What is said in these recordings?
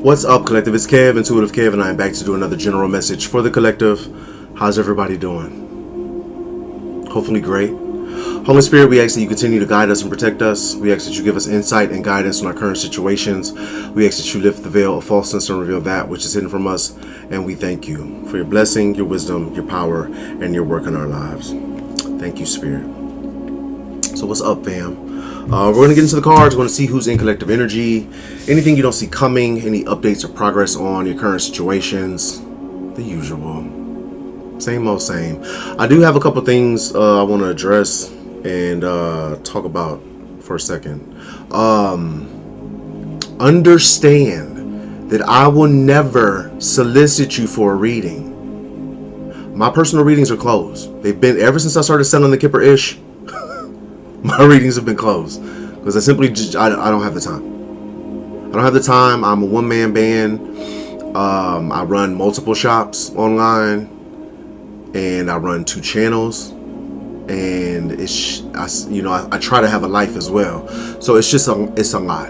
What's up, collective? It's Kev, IntuitiveKev, and I am back to do another general message for the collective. How's everybody doing? Hopefully great. Holy Spirit, we ask that you continue to guide us and protect us. We ask that you give us insight and guidance on our current situations. We ask that you lift the veil of falseness and reveal that which is hidden from us. And we thank you for your blessing, your wisdom, your power, and your work in our lives. Thank you, Spirit. So what's up, fam? We're going to get into the cards. We're going to see who's in collective energy. Anything you don't see coming, any updates or progress on your current situations. The usual. Same old same. I do have a couple things I want to address and talk about for a second. Understand that I will never solicit you for a reading. My personal readings are closed. They've been ever since I started selling the Kipper-ish. My readings have been closed because I simply I don't have the time. I don't have the time. I'm a one-man band. I run multiple shops online, and I run 2 channels, and I try to have a life as well. So it's just it's a lot.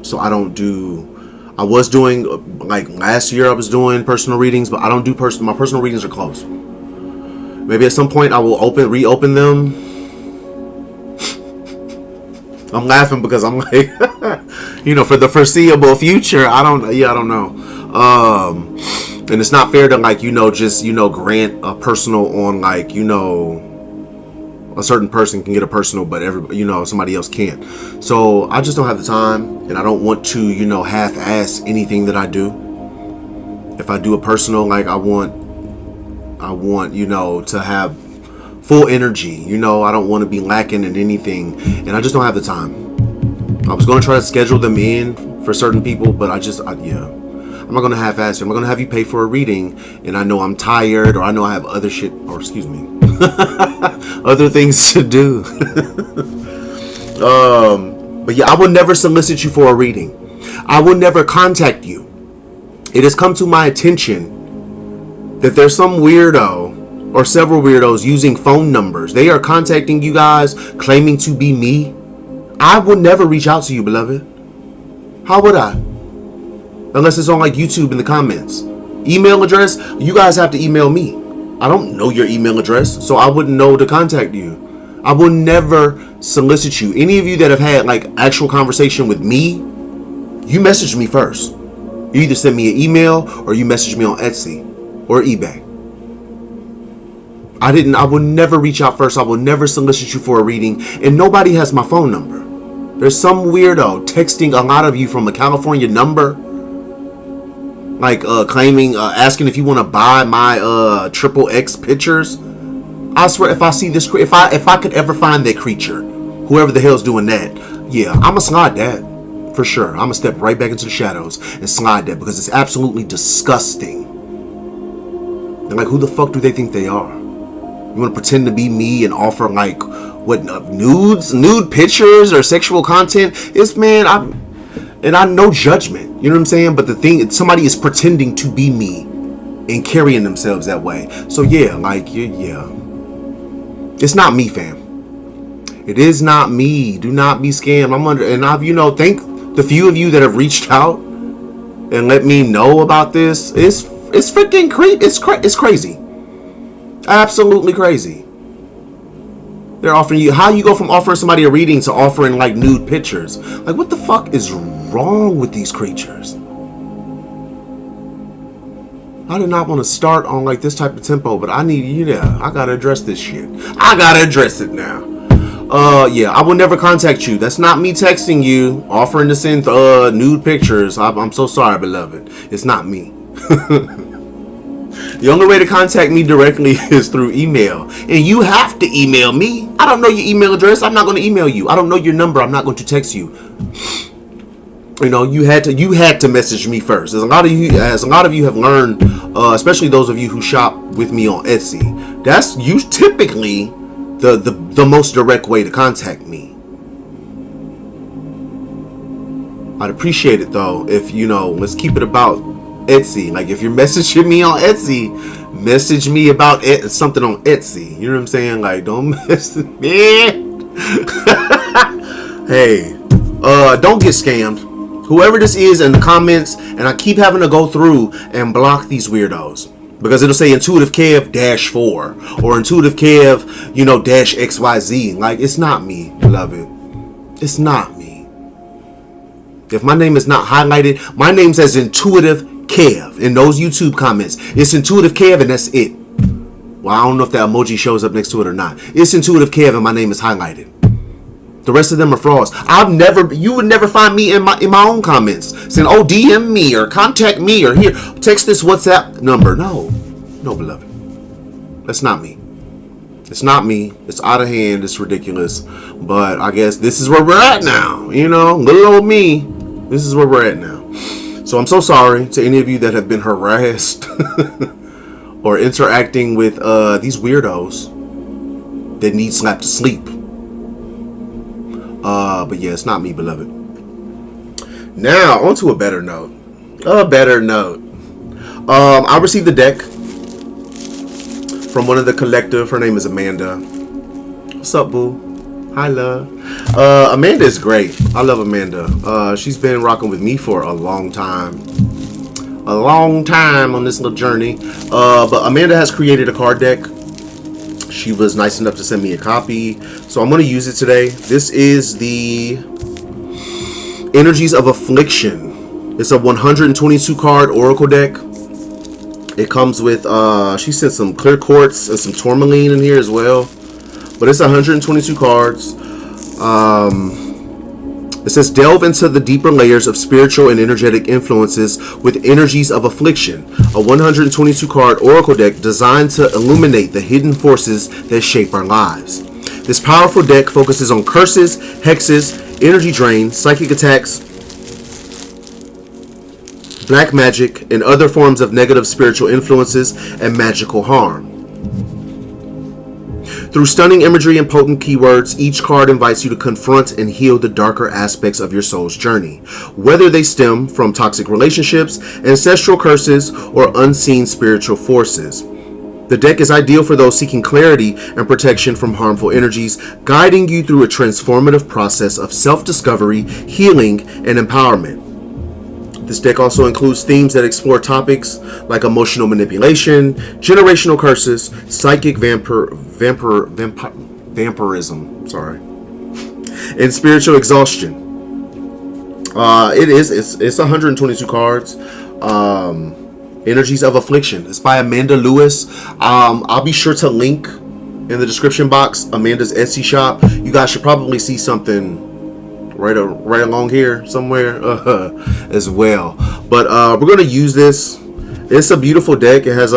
So I don't do. I was doing, like last year I was doing personal readings, but I don't do my personal readings are closed. Maybe at some point I will reopen them. I'm laughing because I'm like, for the foreseeable future, I don't know. And it's not fair to just grant a personal on a certain person can get a personal, but somebody else can't. So I just don't have the time, and I don't want to half-ass anything that I do. If I do a personal, I want to have full energy. I don't want to be lacking in anything, and I just don't have the time. I was going to try to schedule them in for certain people, but I'm not going to half-ass it. I'm going to have you pay for a reading, and I know I'm tired, or I know I have other other things to do. But yeah, I will never solicit you for a reading. I will never contact you. It has come to my attention that there's some weirdo or several weirdos using phone numbers. They are contacting you guys claiming to be me. I will never reach out to you, beloved. How would I? Unless it's on YouTube in the comments. Email address, you guys have to email me. I don't know your email address, so I wouldn't know to contact you. I will never solicit you. Any of you that have had actual conversation with me, you message me first. You either send me an email or you message me on Etsy or eBay. I will never reach out first. I will never solicit you for a reading, and nobody has my phone number. There's some weirdo texting a lot of you from a California number, claiming, asking if you want to buy my XXX pictures. I swear, if I see this, if I could ever find that creature, whoever the hell's doing that, yeah, I'ma slide that for sure. I'ma step right back into the shadows and slide that because it's absolutely disgusting. And who the fuck do they think they are? You want to pretend to be me and offer nude pictures or sexual content? It's I know judgment. You know what I'm saying? But the thing, somebody is pretending to be me and carrying themselves that way. So yeah, it's not me, fam. It is not me. Do not be scammed. And thank the few of you that have reached out and let me know about this. It's freaking creepy. It's crazy. Absolutely crazy. They're offering you, how you go from offering somebody a reading to offering nude pictures. What the fuck is wrong with these creatures? I did not want to start on this type of tempo, but I gotta address this shit. I gotta address it now. Yeah, I will never contact you. That's not me texting you, offering to send nude pictures. I'm so sorry, beloved. It's not me. The only way to contact me directly is through email. And you have to email me. I don't know your email address. I'm not going to email you. I don't know your number. I'm not going to text you. You had to message me first. As a lot of you have learned, especially those of you who shop with me on Etsy, that's typically the most direct way to contact me. I'd appreciate it though if let's keep it about Etsy. If you're messaging me on Etsy, message me about something on Etsy. You know what I'm saying? Don't message me. Hey, don't get scammed. Whoever this is in the comments, and I keep having to go through and block these weirdos. Because it'll say IntuitiveKev -4 or IntuitiveKev, you know, -XYZ. Like, it's not me, beloved. It's not me. If my name is not highlighted, my name says IntuitiveKev in those YouTube comments. It's IntuitiveKev and that's it. Well, I don't know if that emoji shows up next to it or not. It's IntuitiveKev and my name is highlighted. The rest of them are frauds. You would never find me in my own comments saying, "Oh, DM me or contact me or here, text this WhatsApp number." No, beloved, that's not me. It's not me. It's out of hand. It's ridiculous. But I guess this is where we're at now. You know, little old me. This is where we're at now. So I'm so sorry to any of you that have been harassed or interacting with these weirdos that need slapped to sleep. But yeah, it's not me, beloved. Now, on to a better note. I received a deck from one of the collective. Her name is Amanda. What's up, boo? Hi, love. Amanda is great. I love Amanda. She's been rocking with me for a long time. A long time on this little journey. But Amanda has created a card deck. She was nice enough to send me a copy, so I'm going to use it today. This is the Energies of Affliction. It's a 122 card Oracle deck. It comes with, she sent some clear quartz and some tourmaline in here as well. But it's 122 cards. It says, delve into the deeper layers of spiritual and energetic influences with Energies of Affliction, a 122 card oracle deck designed to illuminate the hidden forces that shape our lives. This powerful deck focuses on curses, hexes, energy drain, psychic attacks, black magic, and other forms of negative spiritual influences and magical harm. Through stunning imagery and potent keywords, each card invites you to confront and heal the darker aspects of your soul's journey, whether they stem from toxic relationships, ancestral curses, or unseen spiritual forces. The deck is ideal for those seeking clarity and protection from harmful energies, guiding you through a transformative process of self-discovery, healing, and empowerment. This deck also includes themes that explore topics like emotional manipulation, generational curses, psychic vampirism, and spiritual exhaustion. It's 122 cards. Energies of Affliction. It's by Amanda Lewis. I'll be sure to link in the description box Amanda's Etsy shop. You guys should probably see something right along here somewhere as well. But we're going to use this. It's a beautiful deck. It has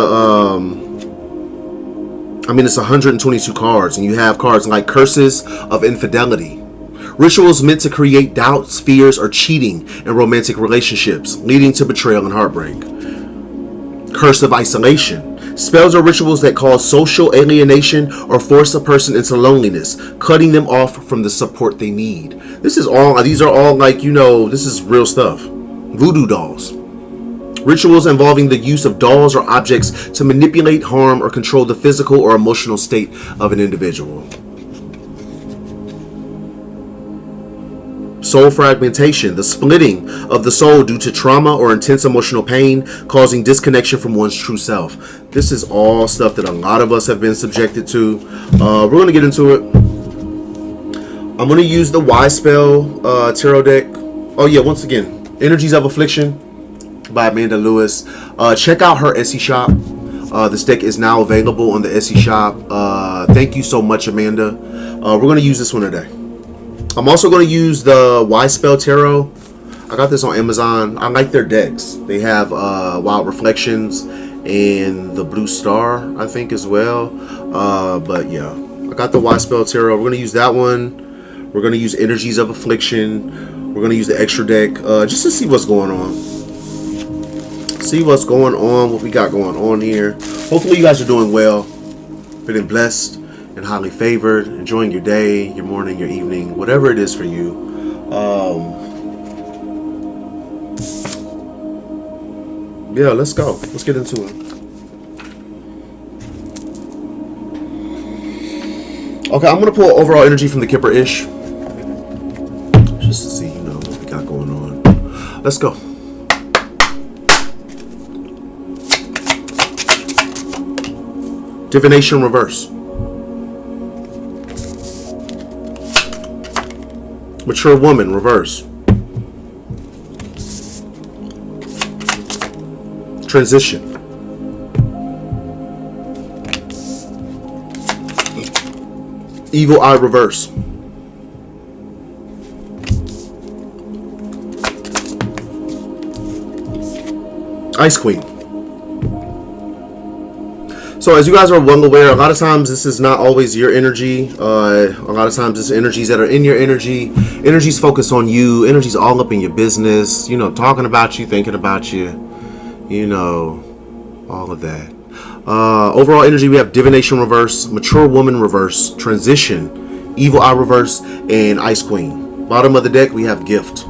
it's 122 cards, and you have cards like Curses of Infidelity, rituals meant to create doubts, fears, or cheating in romantic relationships, leading to betrayal and heartbreak. Curse of Isolation, spells or rituals that cause social alienation or force a person into loneliness, cutting them off from the support they need. These are all like, this is real stuff. Voodoo dolls. Rituals involving the use of dolls or objects to manipulate, harm, or control the physical or emotional state of an individual. Soul fragmentation, the splitting of the soul due to trauma or intense emotional pain, causing disconnection from one's true self. This is all stuff that a lot of us have been subjected to. We're going to get into it. I'm going to use the Y Spell tarot deck. Oh yeah, once again, Energies of Affliction by Amanda Lewis. Check out her Etsy shop. This deck is now available on the Etsy shop. Thank you so much, Amanda. We're going to use this one today. I'm also going to use the Y Spell Tarot. I got this on Amazon. I like their decks. They have Wild Reflections and the Blue Star, I think, as well. But yeah, I got the Y Spell Tarot. We're going to use that one. We're going to use Energies of Affliction. We're going to use the extra deck just to see what's going on. See what's going on, what we got going on here. Hopefully you guys are doing well, feeling blessed and highly favored, enjoying your day, your morning, your evening, whatever it is for you. Yeah, let's go. Let's get into it. Okay, I'm going to pull overall energy from the Kipper-ish. Just to see, what we got going on. Let's go. Divination reverse. Mature woman reverse. Transition. Evil eye reverse. Ice Queen. So as you guys are well aware, a lot of times this is not always your energy. A lot of times it's energies that are in your energy. Energy's focused on you. Energy's all up in your business. You know, talking about you, thinking about you. You know, all of that. Overall energy, we have divination reverse, mature woman reverse, transition, evil eye reverse, and Ice Queen. Bottom of the deck, we have gift.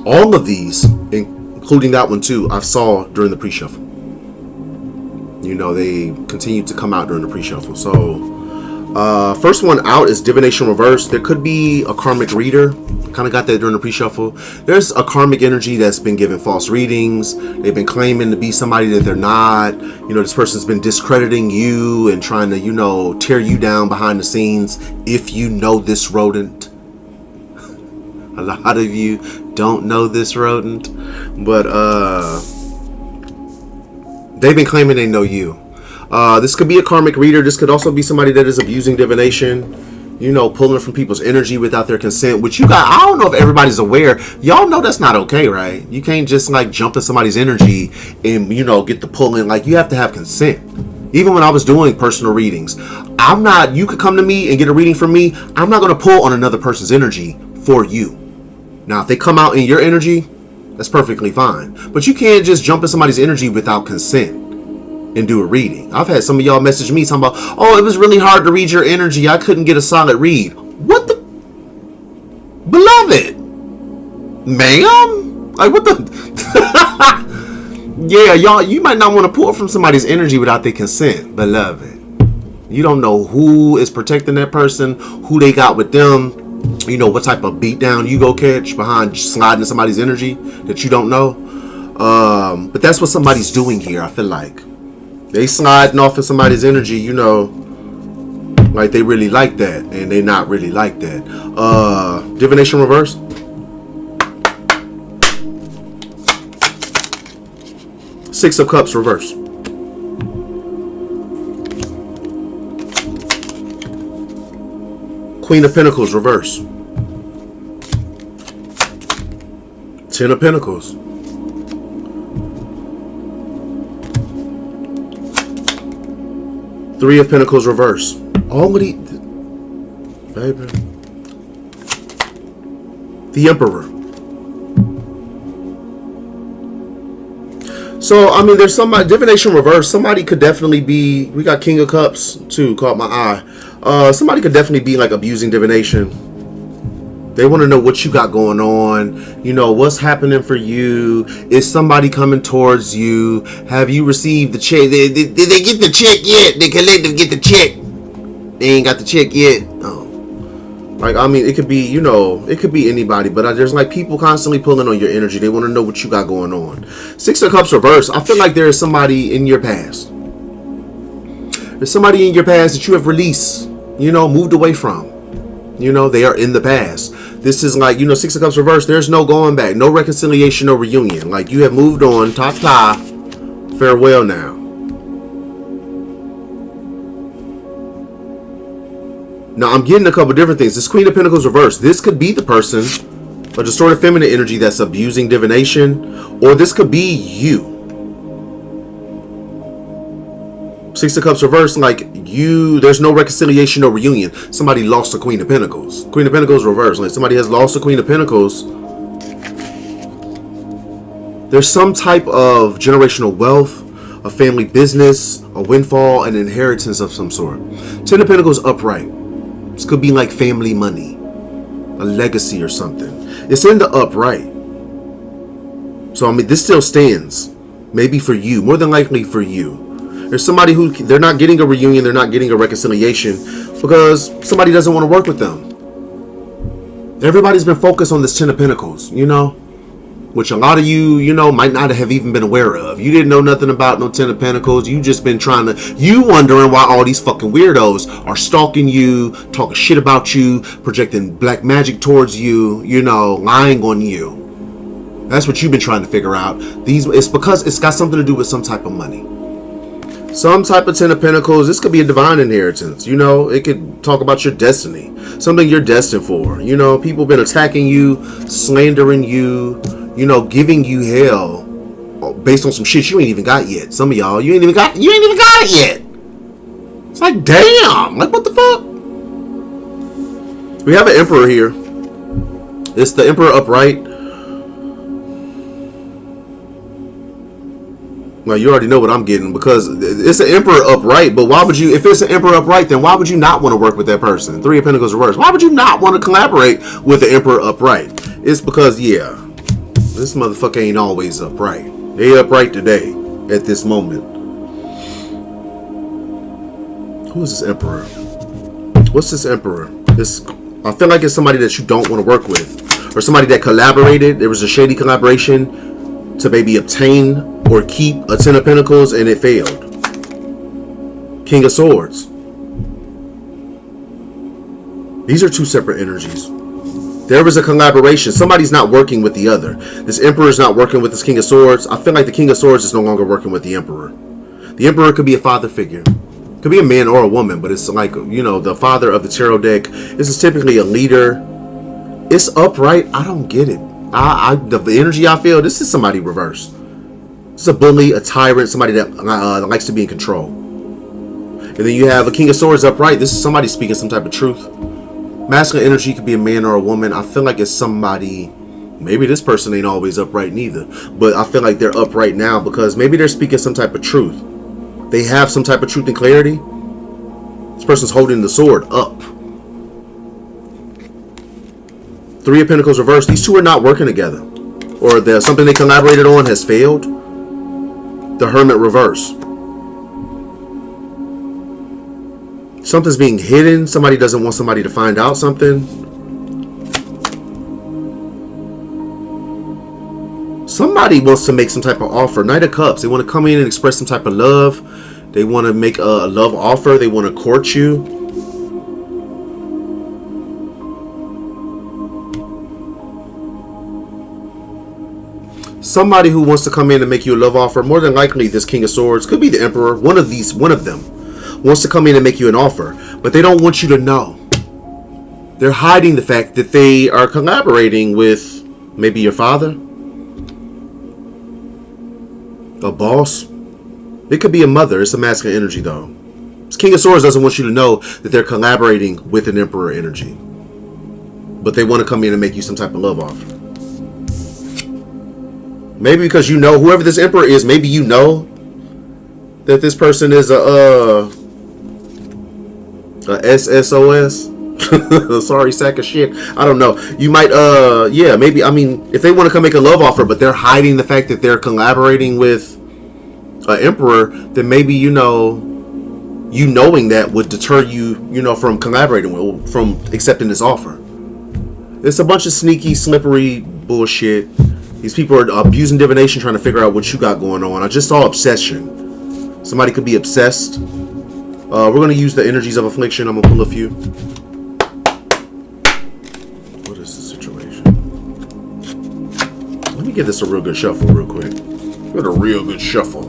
All of these, including that one too, I saw during the pre-shuffle. You know, they continue to come out during the pre-shuffle. So, first one out is divination reverse. There could be a karmic reader. Kind of got that during the pre-shuffle. There's a karmic energy that's been given false readings. They've been claiming to be somebody that they're not. You know, this person's been discrediting you and trying to, you know, tear you down behind the scenes. If you know this rodent. A lot of you don't know this rodent. But, they've been claiming they know you. This could be a karmic reader. This could also be somebody that is abusing divination. You know, pulling from people's energy without their consent. Which you got, I don't know if everybody's aware. Y'all know that's not okay, right? You can't just like jump in somebody's energy and, you know, get the pulling. Like, you have to have consent. Even when I was doing personal readings, I'm not, you could come to me and get a reading from me. I'm not going to pull on another person's energy for you. Now, if they come out in your energy, that's perfectly fine. But you can't just jump in somebody's energy without consent and do a reading. I've had some of y'all message me talking about, oh, it was really hard to read your energy. I couldn't get a solid read. What the? Beloved? Ma'am? Like, what the? Yeah, y'all, you might not want to pull from somebody's energy without their consent, beloved. You don't know who is protecting that person, who they got with them. You know what type of beatdown you go catch behind sliding somebody's energy that you don't know. But that's what somebody's doing here, I feel like. They sliding off of somebody's energy, you know, like they really like that, and they not really like that. Divination reverse. Six of Cups reverse. Queen of Pentacles reverse. Ten of Pentacles. Three of Pentacles reverse. All of these, baby. The Emperor. So, I mean, there's somebody, divination reverse. Somebody could definitely be, we got King of Cups too, caught my eye. Somebody could definitely be like abusing divination. They want to know what you got going on. You know, what's happening for you. Is somebody coming towards you? Have you received the check? Did they get the check yet? Did collective get the check? They ain't got the check yet. Oh. Like, I mean, it could be, you know, it could be anybody. But there's like people constantly pulling on your energy. They want to know what you got going on. Six of Cups reverse. I feel like there is somebody in your past. There's somebody in your past that you have released, you know, moved away from. You know, they are in the past. This is like, you know, Six of Cups reverse. There's no going back. No reconciliation, no reunion. Like, you have moved on. Ta-ta. Farewell now. Now, I'm getting a couple different things. This Queen of Pentacles reverse. This could be the person, a distorted feminine energy that's abusing divination. Or this could be you. Six of Cups reverse, like you, there's no reconciliation, no reunion. Somebody lost the Queen of Pentacles. Queen of Pentacles reverse, like somebody has lost the Queen of Pentacles. There's some type of generational wealth, a family business, a windfall, an inheritance of some sort. Ten of Pentacles upright. This could be like family money, a legacy or something. It's in the upright. So, I mean, this still stands. Maybe for you, more than likely for you. There's somebody who, they're not getting a reunion, they're not getting a reconciliation because somebody doesn't want to work with them. Everybody's been focused on this Ten of Pentacles, you know? which a lot of you, you know, might not have even been aware of. You didn't know nothing about no Ten of Pentacles. You just been trying to, you wondering why all these fucking weirdos are stalking you, talking shit about you, projecting black magic towards you, you know, lying on you. That's what you've been trying to figure out. It's because it's got something to do with some type of money. Some type of Ten of Pentacles. This could be a divine inheritance. You know, it could talk about your destiny. Something you're destined for. You know, people been attacking you, slandering you, you know, giving you hell based on some shit you ain't even got yet. Some of y'all, you ain't even got it yet. It's like, damn. Like, what the fuck? We have an Emperor here. It's the Emperor upright. Well, you already know what I'm getting, because it's an Emperor upright. But why would you, if it's an Emperor upright, then why would you not want to work with that person? Three of Pentacles reversed. Why would you not want to collaborate with the Emperor upright? It's because, yeah, this motherfucker ain't always upright. They upright today, at this moment. Who is this Emperor? What's this Emperor? I feel like it's somebody that you don't want to work with, or somebody that collaborated. There was a shady collaboration to maybe obtain or keep a Ten of Pentacles, and it failed. King of Swords. These are two separate energies. There was a collaboration. Somebody's not working with the other. This Emperor is not working with this King of Swords. I feel like the King of Swords is no longer working with the Emperor. The Emperor could be a father figure. Could be a man or a woman, but it's like, you know, the father of the tarot deck. This is typically a leader. It's upright. I don't get it. The energy I feel, this is somebody reversed. It's a bully, a tyrant, somebody that likes to be in control. And then you have a King of Swords upright. This is somebody speaking some type of truth. Masculine energy could be a man or a woman. I feel like it's somebody, maybe this person ain't always upright neither, but I feel like they're upright now because maybe they're speaking some type of truth. They have some type of truth and clarity. This person's holding the sword up. Three of Pentacles reversed. These two are not working together, or something they collaborated on has failed. The Hermit reverse. Something's being hidden. Somebody doesn't want somebody to find out something. Somebody wants to make some type of offer. Knight of Cups. They want to come in and express some type of love. They want to make a love offer. They want to court you. Somebody who wants to come in and make you a love offer. More than likely, this King of Swords could be the Emperor. One of them wants to come in and make you an offer, but they don't want you to know. They're hiding the fact that they are collaborating with maybe your father, a boss. It could be a mother. It's a masculine energy though. This King of Swords doesn't want you to know that they're collaborating with an Emperor energy, but they want to come in and make you some type of love offer. Maybe because you know whoever this Emperor is, maybe you know that this person is a SSOS. Sorry, sack of shit. I don't know. You might, yeah, maybe. I mean, if they want to come make a love offer, but they're hiding the fact that they're collaborating with an Emperor, then maybe, you know, you knowing that would deter you, you know, from collaborating with, from accepting this offer. It's a bunch of sneaky, slippery bullshit. These people are abusing divination, trying to figure out what you got going on. I just saw obsession. Somebody could be obsessed. We're going to use the energies of Affliction. I'm going to pull a few. What is the situation? Let me give this a real good shuffle real quick. Give it a real good shuffle.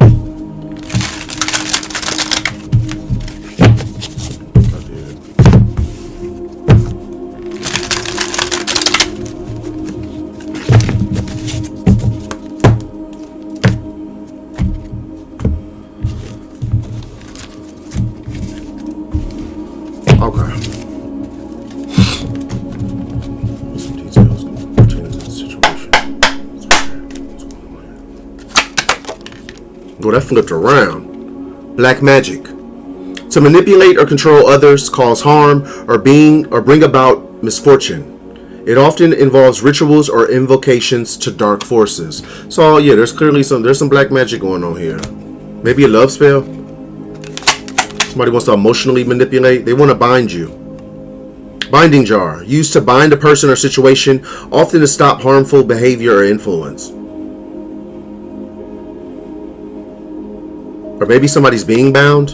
That flipped around. Black magic. To manipulate or control others, cause harm, or bring about misfortune. It often involves rituals or invocations to dark forces. So yeah, there's some black magic going on here. Maybe a love spell. Somebody wants to emotionally manipulate. They want to bind you. Binding jar. Used to bind a person or situation, often to stop harmful behavior or influence. Or maybe somebody's being bound.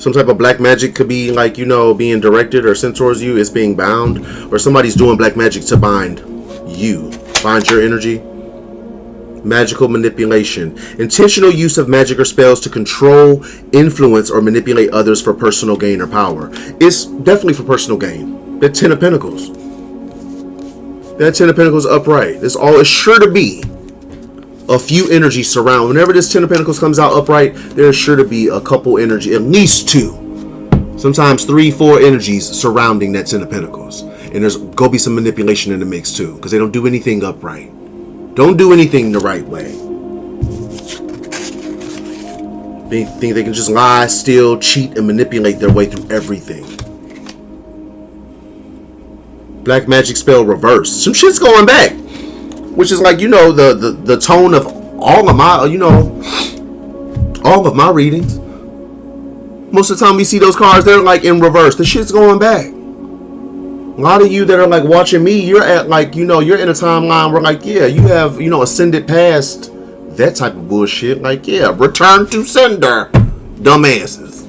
Some type of black magic could be like, you know, being directed or sent towards you. It's being bound. Or somebody's doing black magic to bind you. Bind your energy. Magical manipulation. Intentional use of magic or spells to control, influence, or manipulate others for personal gain or power. It's definitely for personal gain. That 10 of Pentacles. That 10 of Pentacles upright. It's sure to be a few energies surround. Whenever this 10 of Pentacles comes out upright, there's sure to be a couple energy, at least 2. Sometimes 3, 4 energies surrounding that 10 of Pentacles. And there's go be some manipulation in the mix too. Because they don't do anything upright. Don't do anything the right way. They think they can just lie, steal, cheat, and manipulate their way through everything. Black magic spell reverse. Some shit's going back. Which is like, you know, the tone of all of my, you know, all of my readings. Most of the time we see those cards, they're like in reverse. The shit's going back. A lot of you that are like watching me, you're at like, you know, you're in a timeline where like, yeah, you have, you know, ascended past that type of bullshit. Like, yeah, return to sender, dumbasses.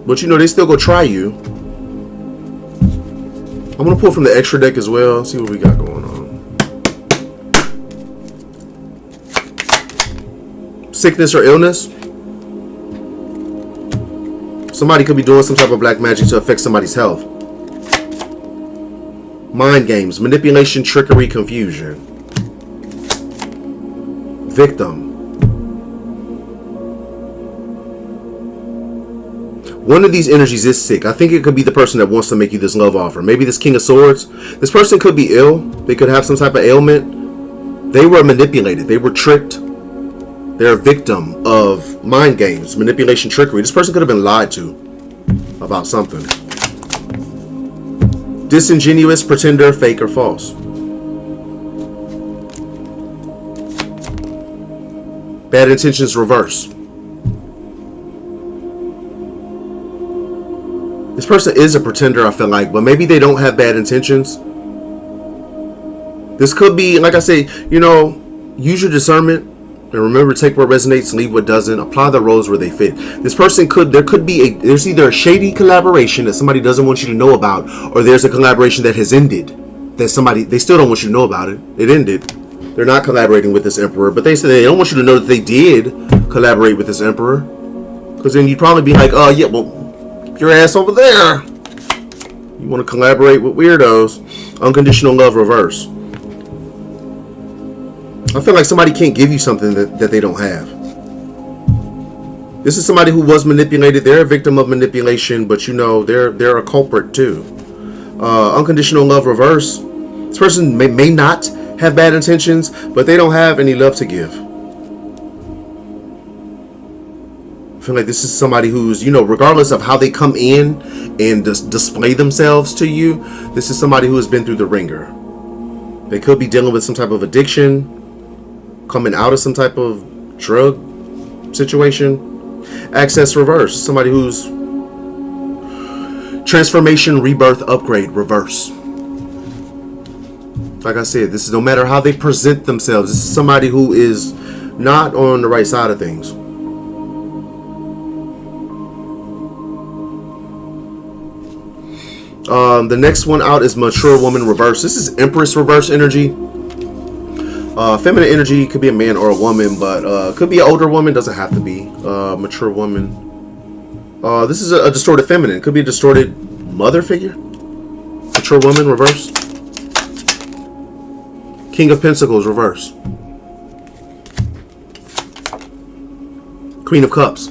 But you know, they still go try you. I'm going to pull from the extra deck as well. See what we got going on. Sickness or illness. Somebody could be doing some type of black magic to affect somebody's health. Mind games, manipulation, trickery, confusion. Victim. One of these energies is sick. I think it could be the person that wants to make you this love offer. Maybe this King of Swords. This person could be ill. They could have some type of ailment. They were manipulated. They were tricked. They're a victim of mind games, manipulation, trickery. This person could have been lied to about something. Disingenuous, pretender, fake, or false. Bad intentions reverse. This person is a pretender, I feel like, but maybe they don't have bad intentions. This could be, like I say, you know, use your discernment. And remember, take what resonates, leave what doesn't. Apply the roles where they fit. This person there's either a shady collaboration that somebody doesn't want you to know about, or there's a collaboration that has ended. That they still don't want you to know about it. It ended. They're not collaborating with this emperor, but they say they don't want you to know that they did collaborate with this emperor. Because then you'd probably be like, oh yeah, well, keep your ass over there. You want to collaborate with weirdos. Unconditional love reverse. I feel like somebody can't give you something that they don't have. This is somebody who was manipulated. They're a victim of manipulation, but you know, they're a culprit too. Unconditional love reverse. This person may not have bad intentions, but they don't have any love to give. I feel like this is somebody who's, you know, regardless of how they come in and display themselves to you, this is somebody who has been through the ringer. They could be dealing with some type of addiction, coming out of some type of drug situation. Access reverse. Somebody who's transformation, rebirth, upgrade, reverse. Like I said, this is no matter how they present themselves. This is somebody who is not on the right side of things. The next one out is mature woman reverse. This is Empress reverse energy. Feminine energy could be a man or a woman, but could be an older woman, doesn't have to be. Mature woman. This is a distorted feminine. Could be a distorted mother figure. Mature woman, reverse. King of Pentacles, reverse. Queen of Cups.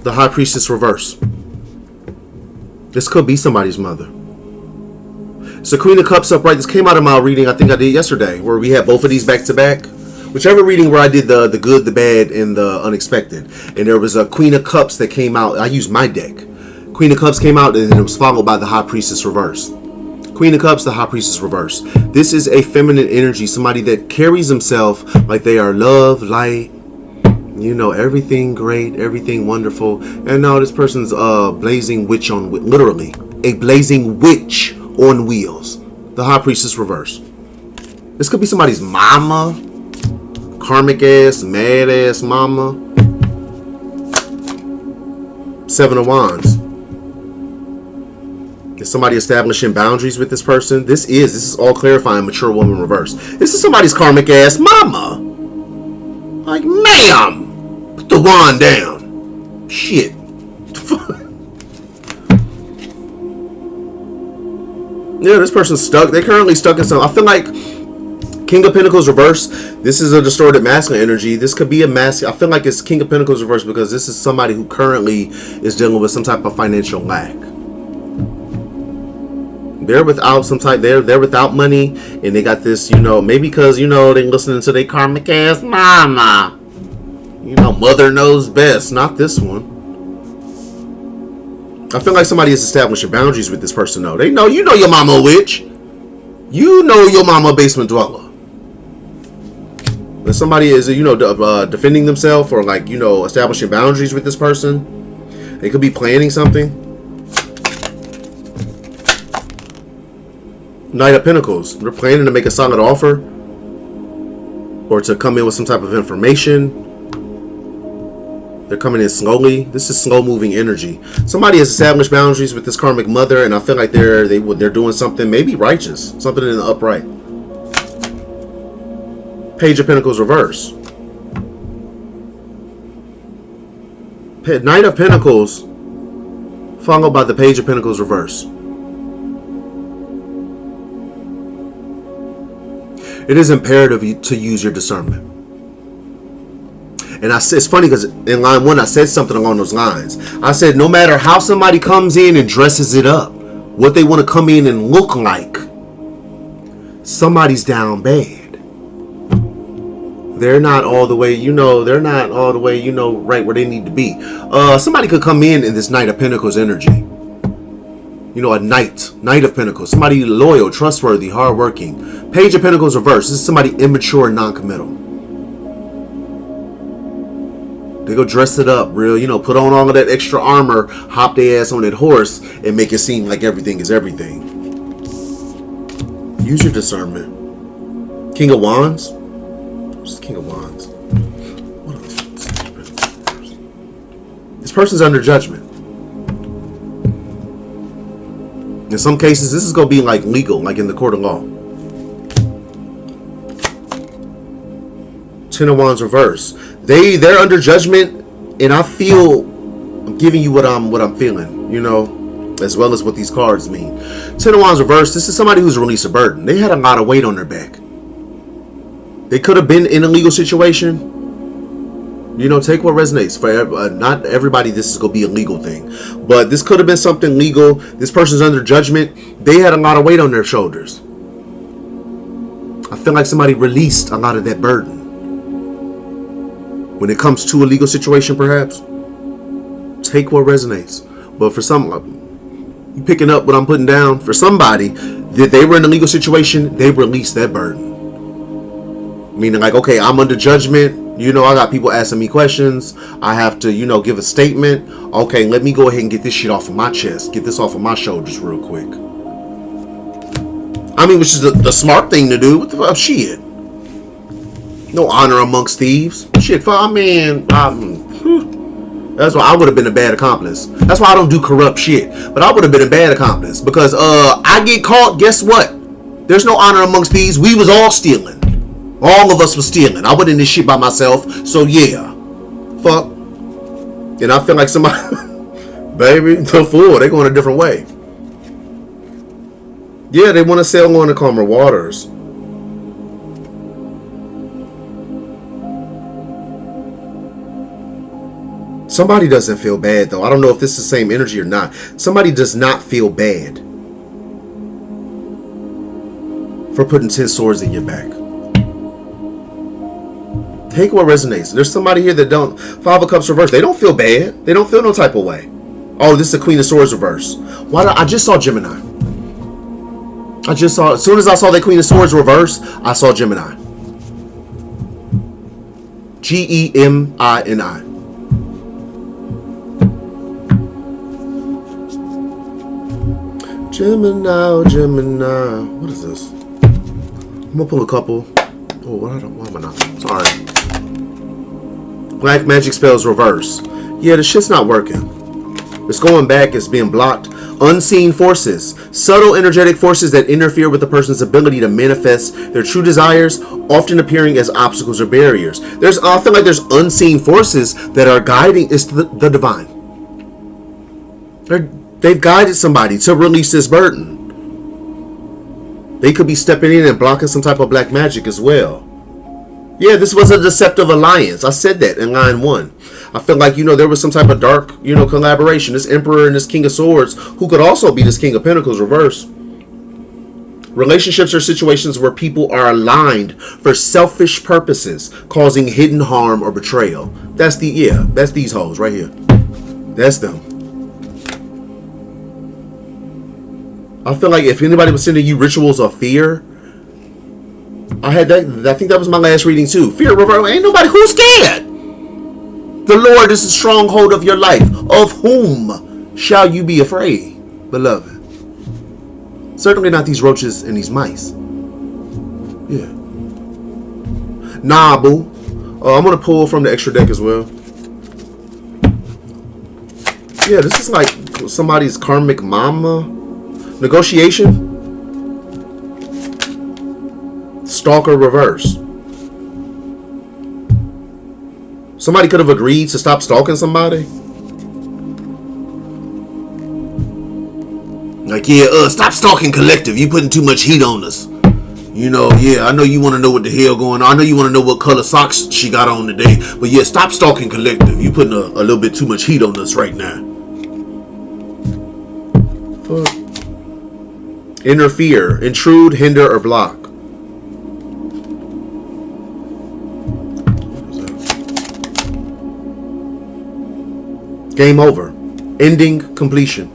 The High Priestess, reverse. This could be somebody's mother. So Queen of Cups upright. This came out of my reading I think I did yesterday, where we had both of these back to back. Whichever reading where I did the good, the bad, and the unexpected. And there was a Queen of Cups that came out. I used my deck. Queen of Cups came out and it was followed by the High Priestess reverse. Queen of Cups, the High Priestess reverse. This is a feminine energy. Somebody that carries themselves like they are love, light, you know, everything great, everything wonderful. And no, this person's blazing witch on, literally, a blazing witch on wheels. The High Priestess reverse. This could be somebody's mama. Karmic ass, mad ass mama. 7 of Wands. Is somebody establishing boundaries with this person? This is all clarifying mature woman reverse. This is somebody's karmic ass mama. Like, ma'am, put the wand down. Shit. Yeah, this person's stuck. They're currently stuck in something. I feel like King of Pentacles reverse. This is a distorted masculine energy. This could be a masculine. I feel like it's King of Pentacles reverse because this is somebody who currently is dealing with some type of financial lack. They're without some type. They're without money, and they got this. You know, maybe because they listening to their karmic ass mama. You know, mother knows best. Not this one. I feel like somebody is establishing boundaries with this person, though. They know, your mama a witch. You know your mama a basement dweller. And somebody is, defending themselves or establishing boundaries with this person. They could be planning something. Knight of Pentacles. They're planning to make a solid offer or to come in with some type of information. They're coming in slowly. This is slow moving energy. Somebody has established boundaries with this karmic mother, and I feel like they're doing something maybe righteous, something in the upright. Page of Pentacles reverse. Knight of Pentacles followed by the Page of Pentacles reverse. It is imperative to use your discernment. And it's funny because in line 1, I said something along those lines. I said, no matter how somebody comes in and dresses it up, what they want to come in and look like, somebody's down bad. They're not all the way, right where they need to be. Somebody could come in this Knight of Pentacles energy. A Knight of Pentacles. Somebody loyal, trustworthy, hardworking. Page of Pentacles reverse. This is somebody immature and non-committal. They go dress it up real, put on all of that extra armor, hop their ass on that horse, and make it seem like everything is everything. Use your discernment. King of Wands? What's the King of Wands? What else? This person's under judgment. In some cases, this is going to be like legal, like in the court of law. 10 of Wands reverse. They're under judgment, and I feel I'm giving you what I'm feeling, as well as what these cards mean. 10 of Wands reverse. This is somebody who's released a burden. They had a lot of weight on their back. They could have been in a legal situation. Take what resonates. For not everybody, this is going to be a legal thing, but this could have been something legal. This person's under judgment. They had a lot of weight on their shoulders. I feel like somebody released a lot of that burden. When it comes to a legal situation, perhaps, take what resonates. But for some, you picking up what I'm putting down, for somebody, that they were in a legal situation, they released that burden. Meaning like, okay, I'm under judgment. I got people asking me questions. I have to, give a statement. Okay, let me go ahead and get this shit off of my chest. Get this off of my shoulders real quick. Which is the smart thing to do. What the fuck? Shit. No honor amongst thieves. Shit, that's why I would have been a bad accomplice. That's why I don't do corrupt shit. But I would have been a bad accomplice. Because I get caught, guess what? There's no honor amongst thieves. We was all stealing. All of us was stealing. I wasn't in this shit by myself. So yeah. Fuck. And I feel like somebody baby, the fool, they going a different way. Yeah, they want to sail on to calmer waters. Somebody doesn't feel bad, though. I don't know if this is the same energy or not. Somebody does not feel bad for putting 10 swords in your back. Take what resonates. There's somebody here that don't. 5 of Cups reverse. They don't feel bad. They don't feel no type of way. Oh, this is the Queen of Swords reverse. I just saw Gemini. As soon as I saw that Queen of Swords reverse, I saw Gemini. Gemini. Gemini. What is this? I'm gonna pull a couple. Oh, why am I not? Sorry. Black magic spells reverse. Yeah, the shit's not working. It's going back. It's being blocked. Unseen forces. Subtle energetic forces that interfere with a person's ability to manifest their true desires, often appearing as obstacles or barriers. I feel like there's unseen forces that are guiding. It's the divine. They've guided somebody to release this burden. They could be stepping in and blocking some type of black magic as well. Yeah, this was a deceptive alliance. I said that in line 1. I feel like, there was some type of dark, collaboration. This Emperor and this King of Swords, who could also be this King of Pentacles reverse. Relationships are situations where people are aligned for selfish purposes, causing hidden harm or betrayal. That's these hoes right here. That's them. I feel like if anybody was sending you rituals of fear, I think that was my last reading too. Fear reverse. Ain't nobody who's scared. The Lord is the stronghold of your life. Of whom shall you be afraid, beloved? Certainly not these roaches and these mice. Yeah. Nah, boo. I'm gonna pull from the extra deck as well. Yeah, this is like somebody's karmic mama. Negotiation. Stalker reverse. Somebody could have agreed to stop stalking somebody. Like, yeah, stop stalking, collective. You putting too much heat on us. I know you want to know what the hell going on. I know you want to know what color socks she got on today. But yeah, stop stalking, collective. You putting a little bit too much heat on us right now. Fuck. Interfere, intrude, hinder, or block. Game over. Ending, completion.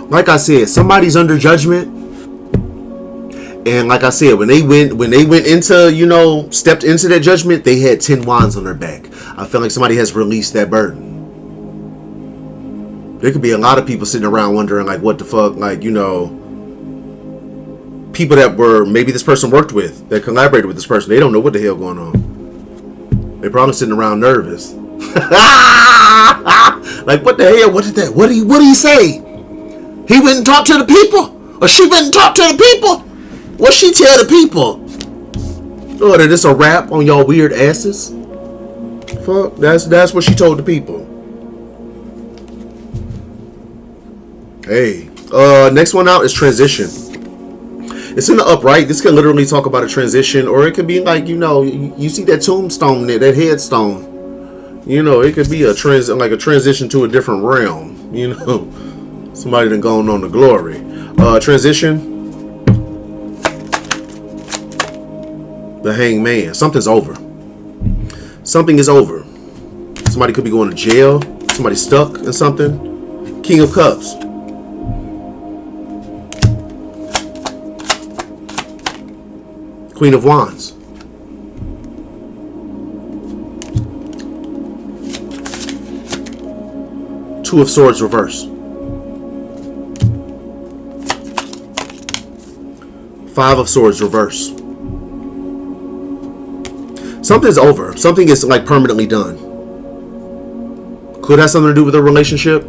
Like I said, somebody's under judgment. And like I said, when they went into, stepped into that judgment, they had 10 wands on their back. I feel like somebody has released that burden. There could be a lot of people sitting around wondering, like, what the fuck, like, people that were, maybe this person worked with, that collaborated with this person, they don't know what the hell going on. They're probably sitting around nervous. Like, what the hell? What did he say? He went and talked to the people? Or she went and talked to the people? What she tell the people? Oh, that it's a rap on y'all weird asses? Fuck, that's what she told the people. Hey, next one out is transition. It's in the upright. This can literally talk about a transition, or it could be like, you see that tombstone there, that headstone. It could be a transition to a different realm. Somebody done gone on to glory. Transition. The Hanged Man. Something's over. Something is over. Somebody could be going to jail. Somebody stuck in something. King of Cups. Queen of Wands. Two of Swords reverse. Five of Swords reverse. Something's over. Something is like permanently done. Could have something to do with a relationship.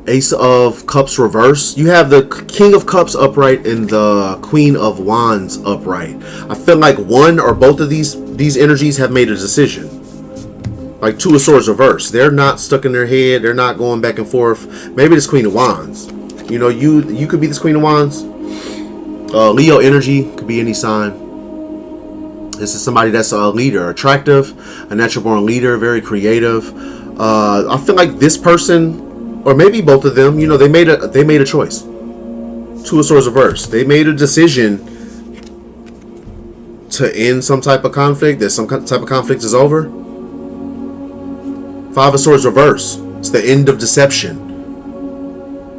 Ace of Cups reverse. You have the King of Cups upright and the Queen of Wands upright. I feel like one or both of these energies have made a decision. Like Two of Swords reverse. They're not stuck in their head. They're not going back and forth. Maybe this Queen of Wands. You could be this Queen of Wands. Leo energy could be any sign. This is somebody that's a leader, attractive, a natural born leader, very creative. I feel like this person, or maybe both of them, they made a choice. Two of Swords reverse. They made a decision to end some type of conflict. That some type of conflict is over. Five of Swords reverse. It's the end of deception.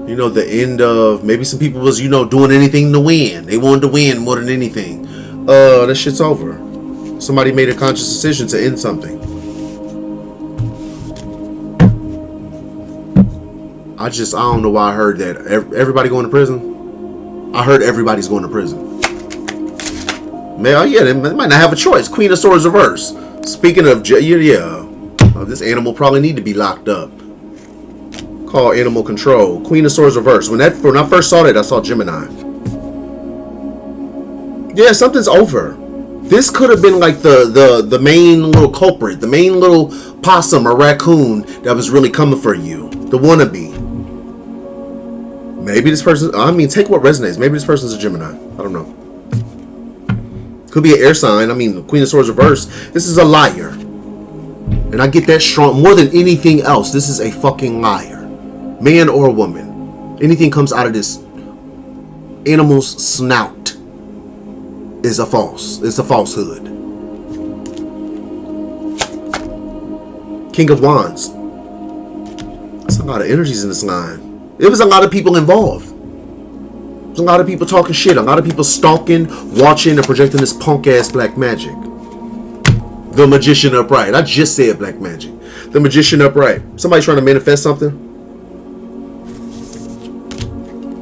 The end of, maybe some people was, doing anything to win. They wanted to win more than anything. That shit's over. Somebody made a conscious decision to end something. I don't know why I heard that. Everybody going to prison? I heard everybody's going to prison. Man, yeah, they might not have a choice. Queen of Swords reverse. Speaking of, this animal probably need to be locked up. Call animal control. Queen of Swords reverse. When I first saw that, I saw Gemini. Yeah, something's over. This could have been like the main little culprit, the main little possum or raccoon that was really coming for you. The wannabe. Maybe this person, take what resonates. Maybe this person's a Gemini. I don't know. Could be an air sign. The Queen of Swords reverse. This is a liar. And I get that strong. More than anything else, this is a fucking liar. Man or woman. Anything comes out of this animal's snout is a false. It's a falsehood. King of Wands. There's a lot of energies in this line. There was a lot of people involved. There's a lot of people talking shit. A lot of people stalking, watching, and projecting this punk ass black magic. The Magician upright. I just said black magic. The Magician upright. Somebody trying to manifest something?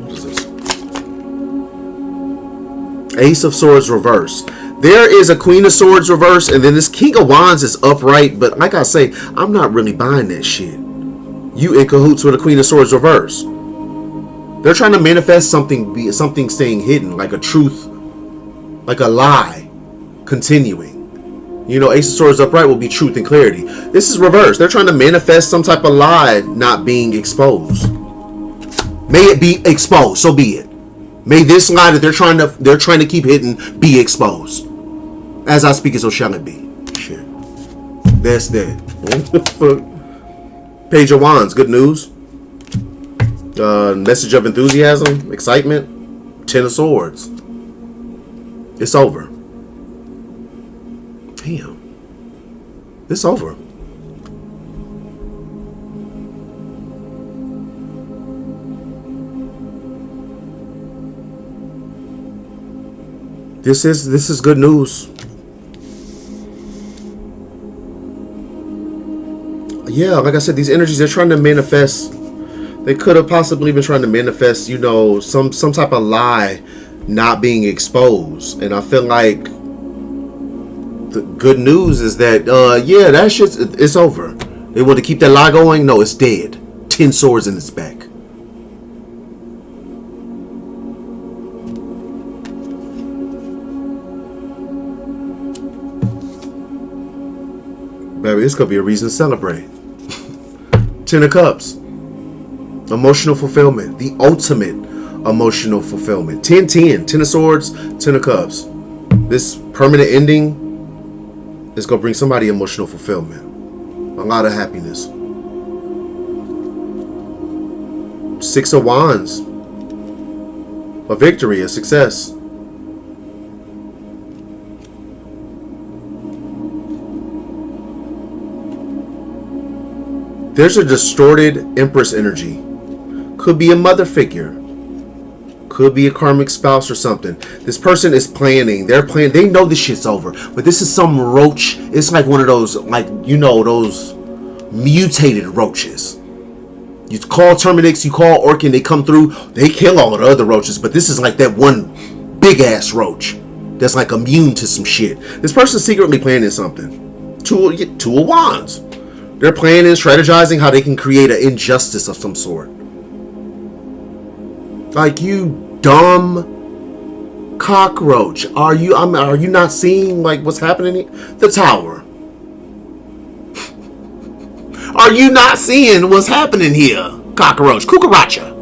What is this? Ace of Swords reverse. There is a Queen of Swords reverse, and then this King of Wands is upright. But like I say, I'm not really buying that shit. You in cahoots with a Queen of Swords reverse. They're trying to manifest something staying hidden, like a truth, like a lie, continuing. Ace of Swords upright will be truth and clarity. This is reverse. They're trying to manifest some type of lie not being exposed. May it be exposed. So be it. May this lie that they're trying to keep hidden be exposed. As I speak it, so shall it be. Shit. That's that. Page of Wands. Good news. Message of enthusiasm, excitement. 10 of Swords. It's over. Damn. It's over. This is good news. Yeah, like I said, these energies, they're trying to manifest. They could have possibly been trying to manifest, some type of lie not being exposed. And I feel like the good news is that, that shit's, it's over. They want to keep that lie going. No, it's dead. 10 swords in its back. Baby, this could be a reason to celebrate. 10 of Cups. Emotional fulfillment. The ultimate emotional fulfillment. 10-10. 10 of Swords, 10 of Cups. This permanent ending is going to bring somebody emotional fulfillment. A lot of happiness. 6 of Wands. A victory, a success. There's a distorted Empress energy. Could be a mother figure. Could be a karmic spouse or something. This person is planning. They're planning. They know this shit's over. But this is some roach. It's like one of those, those mutated roaches. You call Terminix, you call Orkin, they come through. They kill all of the other roaches. But this is like that one big ass roach that's like immune to some shit. This person's secretly planning something. Two of Wands. They're planning, strategizing how they can create an injustice of some sort. Like, you dumb cockroach. Are you not seeing what's happening here? The Tower. Are you not seeing what's happening here? Cockroach. Cucaracha.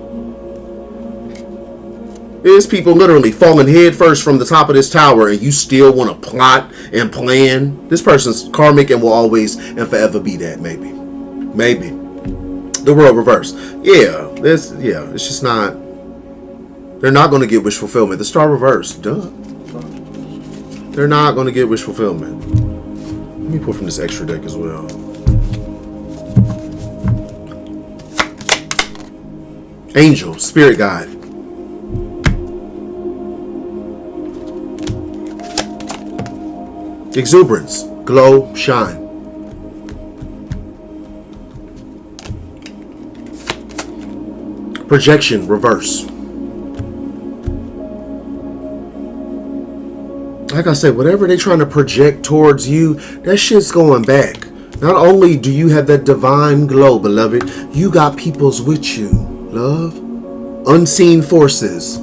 There's people literally falling head first from the top of this tower, and you still want to plot and plan. This person's karmic and will always and forever be that. Maybe. The world reverse. It's just not. They're not going to get wish fulfillment. The star reverse. Duh. They're not going to get wish fulfillment. Let me pull from this extra deck as well. Angel, spirit guide. Exuberance, glow, shine. Projection, reverse. Like I said, whatever they trying to project towards you, that shit's going back. Not only do you have that divine glow, beloved, you got peoples with you, love. Unseen forces.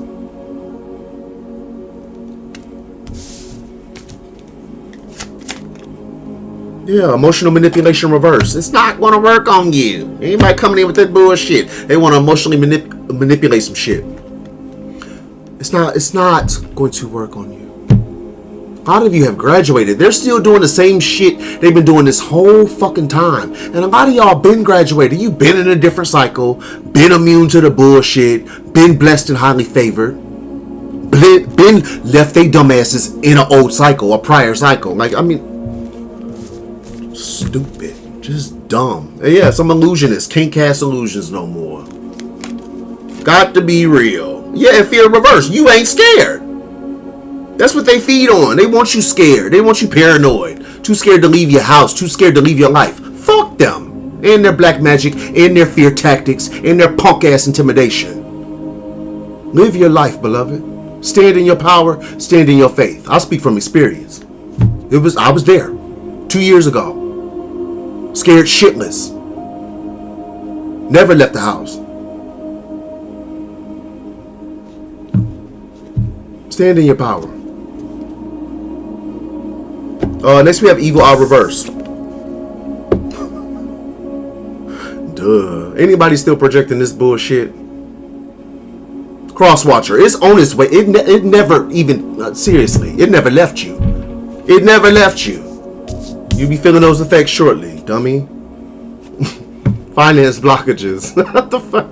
Yeah, emotional manipulation reverse. It's not going to work on you. Anybody coming in with that bullshit, they want to emotionally manipulate some shit. It's not going to work on you. A lot of you have graduated. They're still doing the same shit they've been doing this whole fucking time. And a lot of y'all been graduated. You've been in a different cycle, been immune to the bullshit, been blessed and highly favored, been left they dumbasses in an old cycle, a prior cycle. Like, I mean, stupid. Just dumb. And yeah, some illusionists can't cast illusions no more. Got to be real. Yeah, fear reverse. You ain't scared. That's what they feed on. They want you scared. They want you paranoid. Too scared to leave your house. Too scared to leave your life. Fuck them. And their black magic. And their fear tactics. And their punk ass intimidation. Live your life, beloved. Stand in your power. Stand in your faith. I'll speak from experience. I was there 2 years ago. Scared shitless. Never left the house. Stand in your power. Next we have evil eye reverse. Duh. Anybody still projecting this bullshit? Cross watcher. It's on its way. It never even, seriously, it never left you. It never left you. You'll be feeling those effects shortly, dummy. Finance blockages. What the fuck?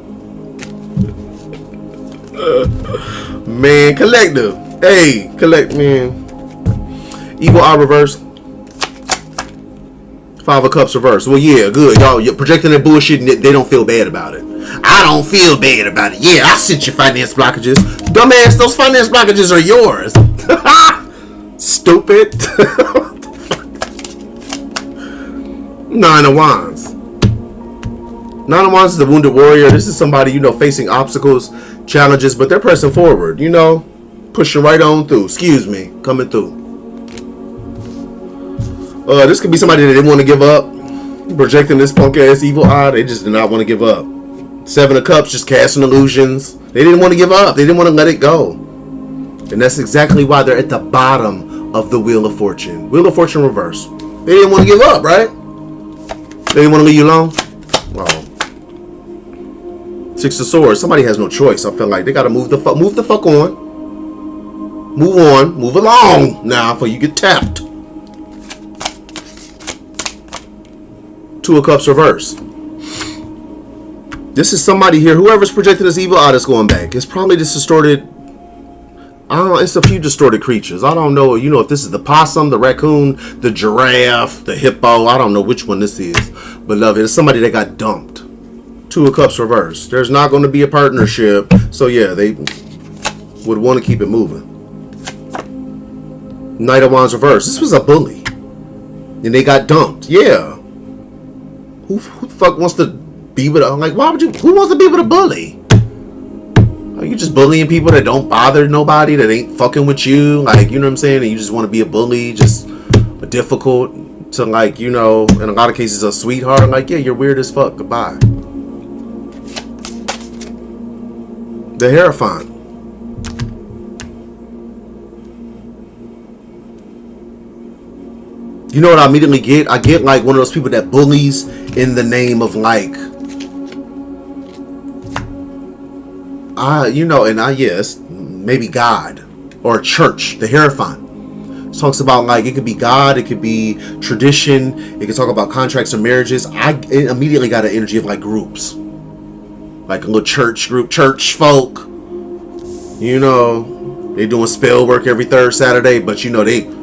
Man, collective. Hey, collect, man. Evil eye reverse. 5 of Cups reverse. Well, yeah, good. Y'all, you're projecting that bullshit and they don't feel bad about it. I don't feel bad about it. Yeah, I sent you finance blockages. Dumbass, those finance blockages are yours. Stupid. Nine of Wands. Nine of Wands is the wounded warrior. This is somebody, you know, facing obstacles, challenges, but they're pressing forward, you know, pushing right on through. Excuse me, coming through. This could be somebody that didn't want to give up, projecting this punk ass evil eye. They just did not want to give up. 7 of Cups, just casting illusions. They didn't want to give up. They didn't want to let it go. And that's exactly why they're at the bottom of the Wheel of Fortune. Wheel of Fortune reverse. They didn't want to give up, right? They didn't want to leave you alone. Well, 6 of Swords. Somebody has no choice. I feel like they got to move the fuck on. Move on. Move along now before you get tapped. 2 of Cups reverse. This is somebody here. Whoever's projecting this evil eye that's going back. It's probably this distorted. I don't know. It's a few distorted creatures. I don't know. You know, if this is the possum, the raccoon, the giraffe, the hippo. I don't know which one this is. Beloved, it's somebody that got dumped. 2 of Cups reverse. There's not going to be a partnership. So yeah, they would want to keep it moving. Knight of Wands reverse. This was a bully. And they got dumped. Yeah. Who the fuck wants to be with a, like, why would you, who wants to be with a bully? Are you just bullying people that don't bother nobody, that ain't fucking with you? Like, you know what I'm saying? And you just want to be a bully, just difficult to, like, you know, in a lot of cases, a sweetheart. Like, yeah, you're weird as fuck. Goodbye. The Hierophant. You know what I immediately get? I get like one of those people that bullies in the name of like, you know, and yes, maybe God or church. The Hierophant. It talks about like, it could be God, it could be tradition, it could talk about contracts or marriages. I immediately got an energy of like groups. Like a little church group, church folk. You know, they doing spell work every third Saturday, but you know, they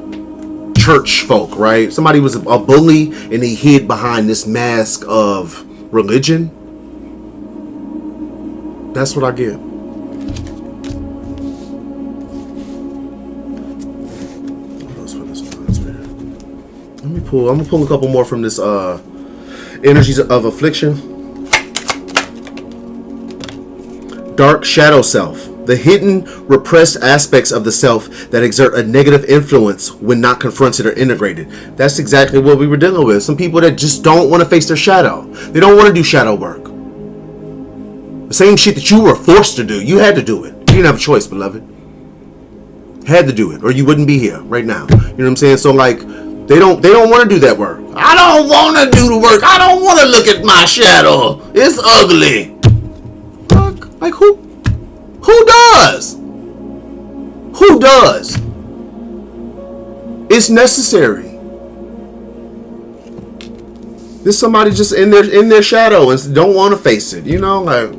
church folk, right? Somebody was a bully and he hid behind this mask of religion. That's what I get. Let me pull. I'm gonna pull a couple more from this energies of affliction. Dark shadow self. The hidden, repressed aspects of the self that exert a negative influence when not confronted or integrated. That's exactly what we were dealing with. Some people that just don't want to face their shadow. They don't want to do shadow work. The same shit that you were forced to do. You had to do it. You didn't have a choice, beloved. Had to do it, or you wouldn't be here right now. You know what I'm saying? So like, they don't want to do that work. I don't want to do the work. I don't want to look at my shadow. It's ugly. Like who? Who does? Who does? It's necessary. There's somebody just in their shadow and don't want to face it. You know, like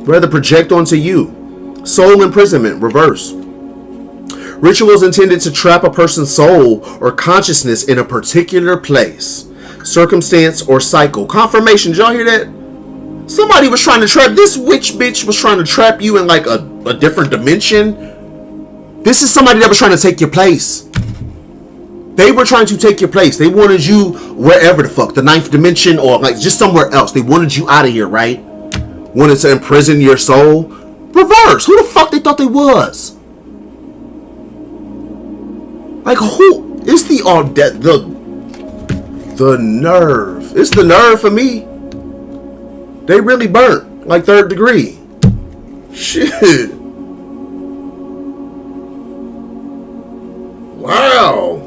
rather project onto you. Soul imprisonment, reverse. Rituals intended to trap a person's soul or consciousness in a particular place, circumstance, or cycle. Confirmation. Did y'all hear that? Somebody was trying to trap, this witch bitch was trying to trap you in like a different dimension. This is somebody that was trying to take your place. They were trying to take your place. They wanted you wherever the fuck, the ninth dimension or like just somewhere else. They wanted you out of here, right? Wanted to imprison your soul. Reverse. Who the fuck they thought they was? Like who? It's the nerve. It's the nerve for me. They really burnt, like 3rd degree. Shit. Wow.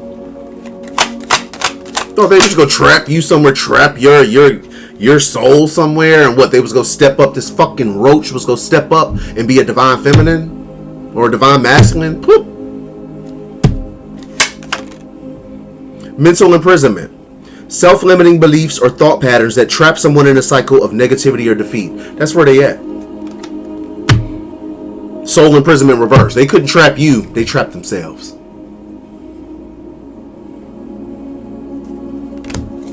Thought they was gonna trap you somewhere, trap your soul somewhere, and what, they was gonna step up, this fucking roach was gonna step up and be a divine feminine? Or a divine masculine? Poop. Mental imprisonment. Self-limiting beliefs or thought patterns that trap someone in a cycle of negativity or defeat. That's where they at. Soul imprisonment reverse. They couldn't trap you. They trapped themselves.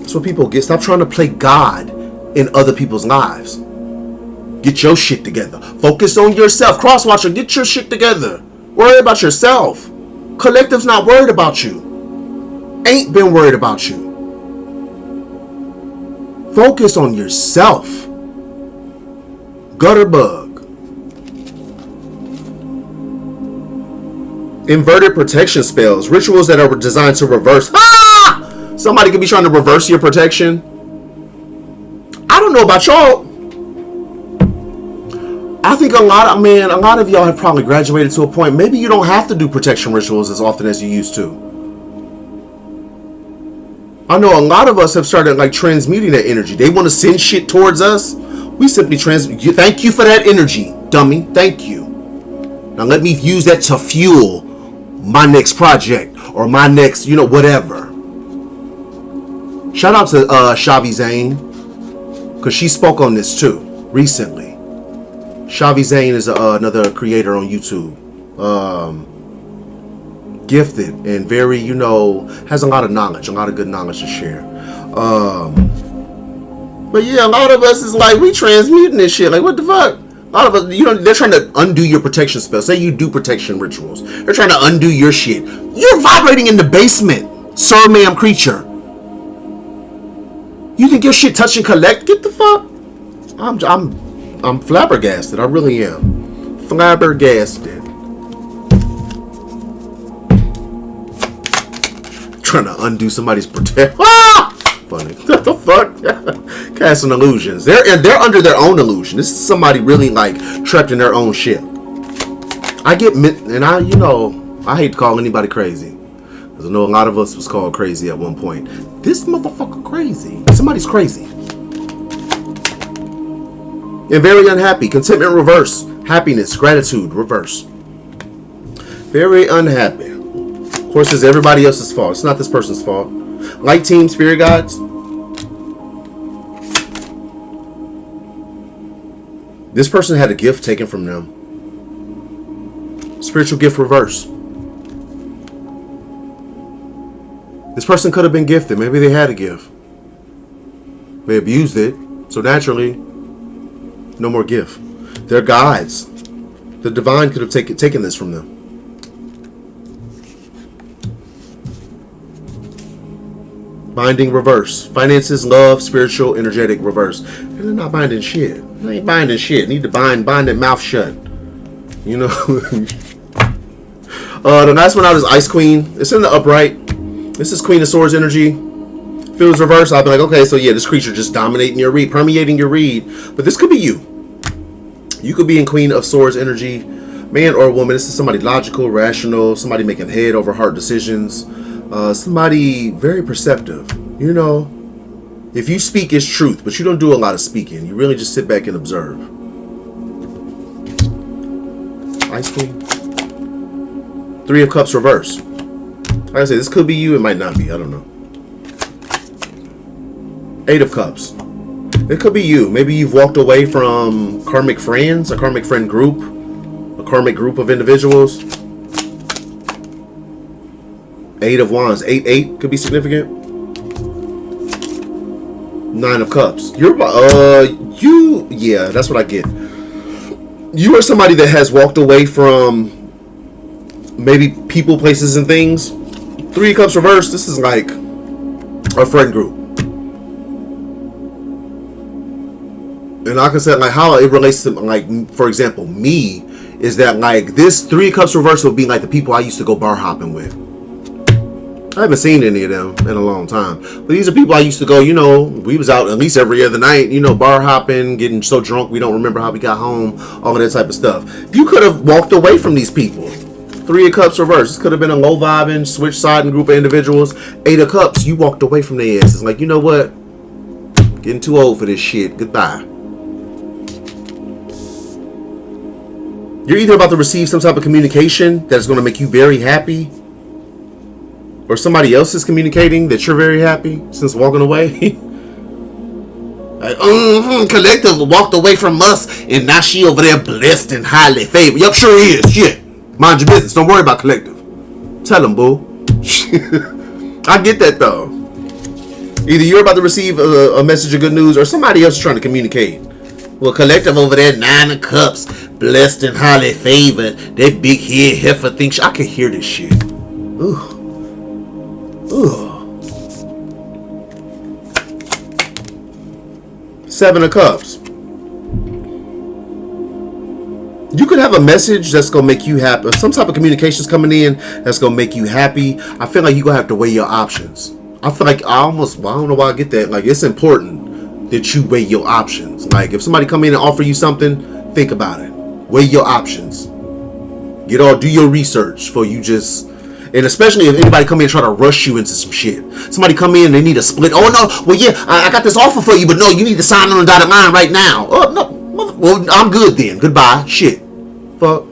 That's what people get. Stop trying to play God in other people's lives. Get your shit together. Focus on yourself. Crosswatcher, get your shit together. Worry about yourself. Collective's not worried about you. Ain't been worried about you. Focus on yourself. Gutter bug. Inverted protection spells. Rituals that are designed to reverse. Ah! Somebody could be trying to reverse your protection. I don't know about y'all. I think a lot of y'all have probably graduated to a point. Maybe you don't have to do protection rituals as often as you used to. I know a lot of us have started like transmuting that energy. They want to send shit towards us. We simply transmute. Thank you for that energy, dummy. Thank you. Now let me use that to fuel my next project or my next, whatever. Shout out to Shavi Zane, because she spoke on this too recently. Shavi Zane is another creator on YouTube. Gifted and very, has a lot of knowledge, a lot of good knowledge to share. But yeah, a lot of us is like, we transmuting this shit. Like, what the fuck? A lot of us, they're trying to undo your protection spell. Say you do protection rituals. They're trying to undo your shit. You're vibrating in the basement, sir, ma'am, creature. You think your shit touch and collect? Get the fuck. I'm flabbergasted. I really am. Flabbergasted. Trying to undo somebody's protection. Ah! Funny. What the fuck? Casting illusions. They're under their own illusion. This is somebody really like trapped in their own shit. I get, and I hate to call anybody crazy, because I know a lot of us was called crazy at one point. This motherfucker crazy. Somebody's crazy. And very unhappy. Contentment reverse. Happiness, gratitude reverse. Very unhappy. Of course, it's everybody else's fault. It's not this person's fault. Light team, spirit guides. This person had a gift taken from them. Spiritual gift reverse. This person could have been gifted. Maybe they had a gift. They abused it. So naturally, no more gift. They're guides. The divine could have taken this from them. Binding reverse. Finances, love, spiritual, energetic reverse. They're not binding shit. They ain't binding shit. Need to bind that mouth shut. You know. The last one out is Ice Queen. It's in the upright. This is Queen of Swords energy. Feels reverse. I'll be like, okay, so yeah, this creature just dominating your read, permeating your read. But this could be you. You could be in Queen of Swords energy, man or woman. This is somebody logical, rational, somebody making head over heart decisions, somebody very perceptive. You know, if you speak, it's truth, but you don't do a lot of speaking. You really just sit back and observe. Ice Queen. Three of Cups reverse. Like I said, this could be you. It might not be. I don't know. Eight of Cups. It could be you. Maybe you've walked away from karmic friends, a karmic friend group, a karmic group of individuals. Eight of Wands. 8 could be significant. Nine of Cups. Yeah, that's what I get. You are somebody that has walked away from maybe people, places, and things. Three of Cups reversed. This is like a friend group. And like I said, like how it relates to, like, for example, me, is that like this Three of Cups reverse would be like the people I used to go bar hopping with. I haven't seen any of them in a long time. But these are people I used to go, you know, we was out at least every other night, you know, bar hopping, getting so drunk we don't remember how we got home, all of that type of stuff. You could have walked away from these people. Three of Cups reverse. This could have been a low vibing, switch siding group of individuals. Eight of Cups, you walked away from their asses. Like, you know what? Getting too old for this shit. Goodbye. You're either about to receive some type of communication that's going to make you very happy, or somebody else is communicating that you're very happy since walking away. Like, collective walked away from us, and now she over there blessed and highly favored. Yup, sure is. Shit. Mind your business. Don't worry about collective. Tell them, boo. I get that, though. Either you're about to receive a message of good news, or somebody else is trying to communicate. Well, collective over there, Nine of Cups, blessed and highly favored. That big head heifer thinks I can hear this shit. Ooh. Seven of Cups. You could have a message that's going to make you happy. Some type of communications coming in that's going to make you happy. I feel like you're going to have to weigh your options. I feel like I don't know why I get that. Like, it's important that you weigh your options. Like, if somebody come in and offer you something, think about it. Weigh your options. Do your research before you just... And especially if anybody come in and try to rush you into some shit. Somebody come in and they need a split. Oh, no. Well, yeah, I got this offer for you, but no, you need to sign on the dotted line right now. Oh, no. Well, I'm good then. Goodbye. Shit. Fuck.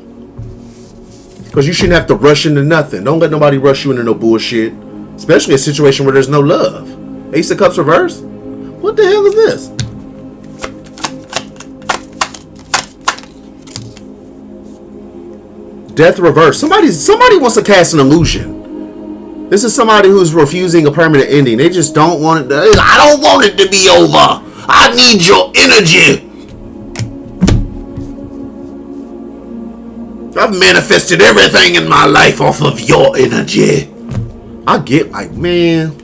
Because you shouldn't have to rush into nothing. Don't let nobody rush you into no bullshit. Especially a situation where there's no love. Ace of Cups reverse? What the hell is this? Death reverse. Somebody wants to cast an illusion. This is somebody who's refusing a permanent ending. They just don't want it. I don't want it to be over. I need your energy. I've manifested everything in my life off of your energy. I get like, man,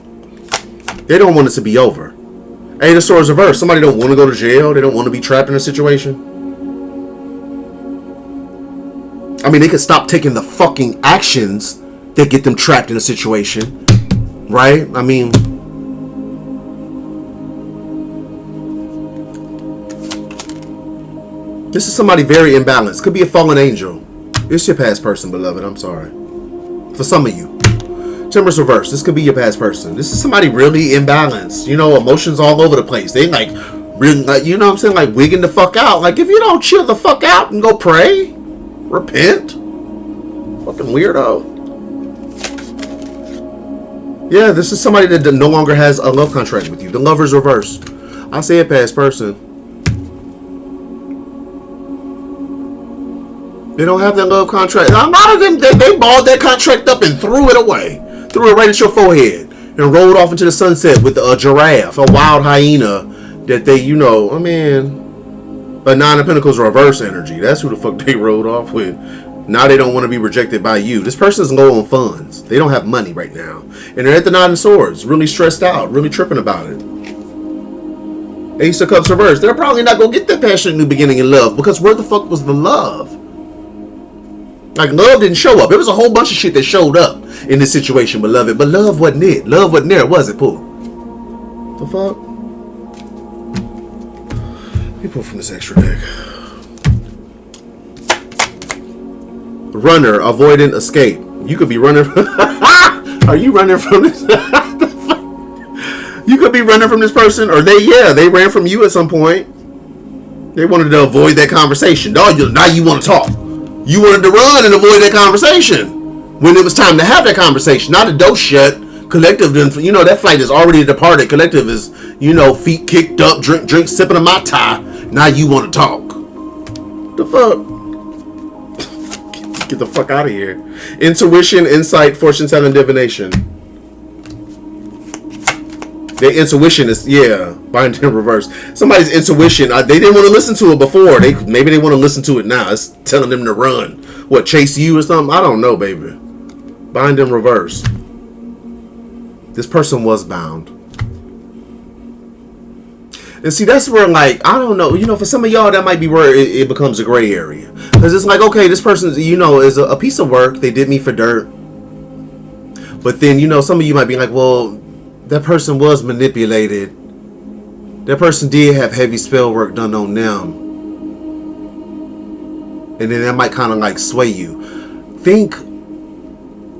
they don't want it to be over. Eight of Swords reverse. Somebody don't want to go to jail. They don't want to be trapped in a situation. I mean, they could stop taking the fucking actions that get them trapped in a situation. Right? I mean... This is somebody very imbalanced. Could be a fallen angel. It's your past person, beloved. I'm sorry. For some of you. Temperance reverse. This could be your past person. This is somebody really imbalanced. You know, emotions all over the place. They like, really, like, you know what I'm saying? Like, wigging the fuck out. Like, if you don't chill the fuck out and go pray, repent. Fucking weirdo. Yeah, this is somebody that no longer has a love contract with you. The lover's reverse. I say a past person. They don't have that love contract. A lot of them, they balled that contract up and threw it away. Threw it right at your forehead. And rolled off into the sunset with a giraffe, a wild hyena that they, you know, I mean, a Nine of Pentacles reverse energy. That's who the fuck they rode off with. Now they don't want to be rejected by you. This person's low on funds. They don't have money right now. And they're at the Nine of Swords, really stressed out, really tripping about it. Ace of Cups reversed. They're probably not going to get that passionate new beginning in love, because where the fuck was the love? Like, love didn't show up. It was a whole bunch of shit that showed up in this situation, beloved. But love wasn't it. Love wasn't there, was it, Pooh? The fuck? Let me pull from this extra deck. Runner, avoidant, escape. You could be running from... Are you running from this? You could be running from this person, or they ran from you at some point. They wanted to avoid that conversation. Now you want to talk. You wanted to run and avoid that conversation when it was time to have that conversation. Now the door shut. Collective, that flight is already departed. Collective is, feet kicked up, drink, sipping a Mai Tai. Now you want to talk. The fuck? Get the fuck out of here. Intuition, insight, fortune telling, divination. Their intuition is, bind in reverse. Somebody's intuition, they didn't want to listen to it before. Maybe they want to listen to it now. It's telling them to run. What, chase you or something? I don't know, baby. Bind in reverse. This person was bound. And see, that's where, like, I don't know, for some of y'all, that might be where it becomes a gray area. Because it's like, okay, this person, is a piece of work. They did me for dirt. But then, some of you might be like, well, that person was manipulated. That person did have heavy spell work done on them. And then that might kind of like sway you.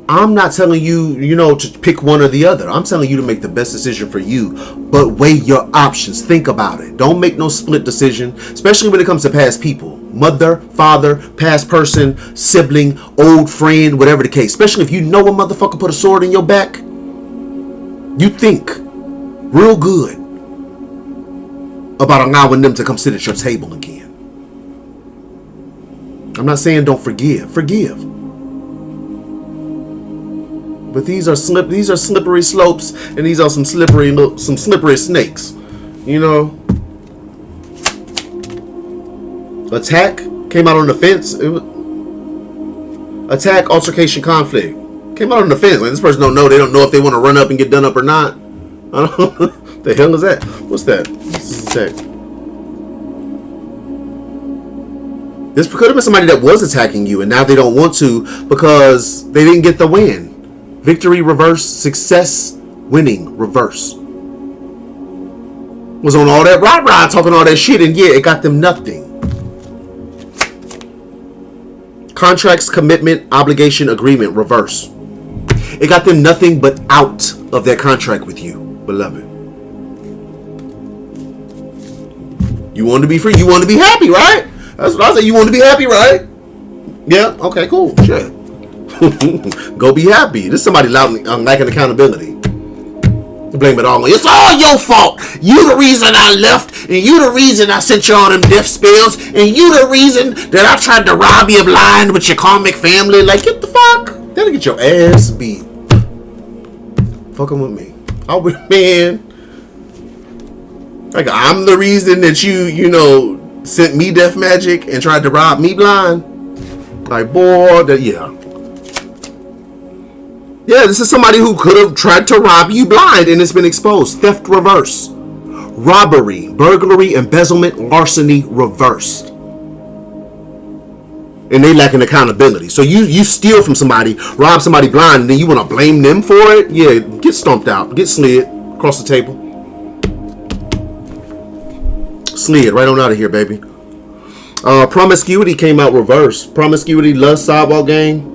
I'm not telling you, to pick one or the other. I'm telling you to make the best decision for you. But weigh your options. Think about it. Don't make no split decision, especially when it comes to past people. Mother, father, past person, sibling, old friend, whatever the case. Especially if you know a motherfucker put a sword in your back. You think real good about allowing them to come sit at your table again. I'm not saying don't forgive. Forgive. But these are slippery slopes, and these are some slippery snakes. Attack came out on the fence. Attack, altercation, conflict. Came out on the fence. Like, this person don't know. They don't know if they want to run up and get done up or not. I don't know. The hell is that? What's that? This is attack. This could have been somebody that was attacking you, and now they don't want to because they didn't get the win. Victory reverse, success, winning reverse. Was on all that rah-rah, talking all that shit, and it got them nothing. Contracts, commitment, obligation, agreement, reverse. It got them nothing but out of that contract with you, beloved. You want to be free. You want to be happy, right? That's what I say. You want to be happy, right? Yeah. Okay, cool. Shit. Go be happy. This is somebody lacking accountability. Blame it all on you. It's all your fault. You the reason I left, and you the reason I sent you all them death spells, and you the reason that I tried to rob you blind with your karmic family. Like, get the fuck. That'll get your ass beat. Fucking with me. Man. Like, I'm the reason that you sent me death magic and tried to rob me blind. Like, boy, Yeah, this is somebody who could have tried to rob you blind and it's been exposed. Theft reverse. Robbery, burglary, embezzlement, larceny reversed. And they lacking accountability. So you steal from somebody, rob somebody blind, and then you want to blame them for it? Yeah, get stomped out. Get slid across the table. Slid right on out of here, baby. Promiscuity came out reverse. Promiscuity, lust, sidewalk gang.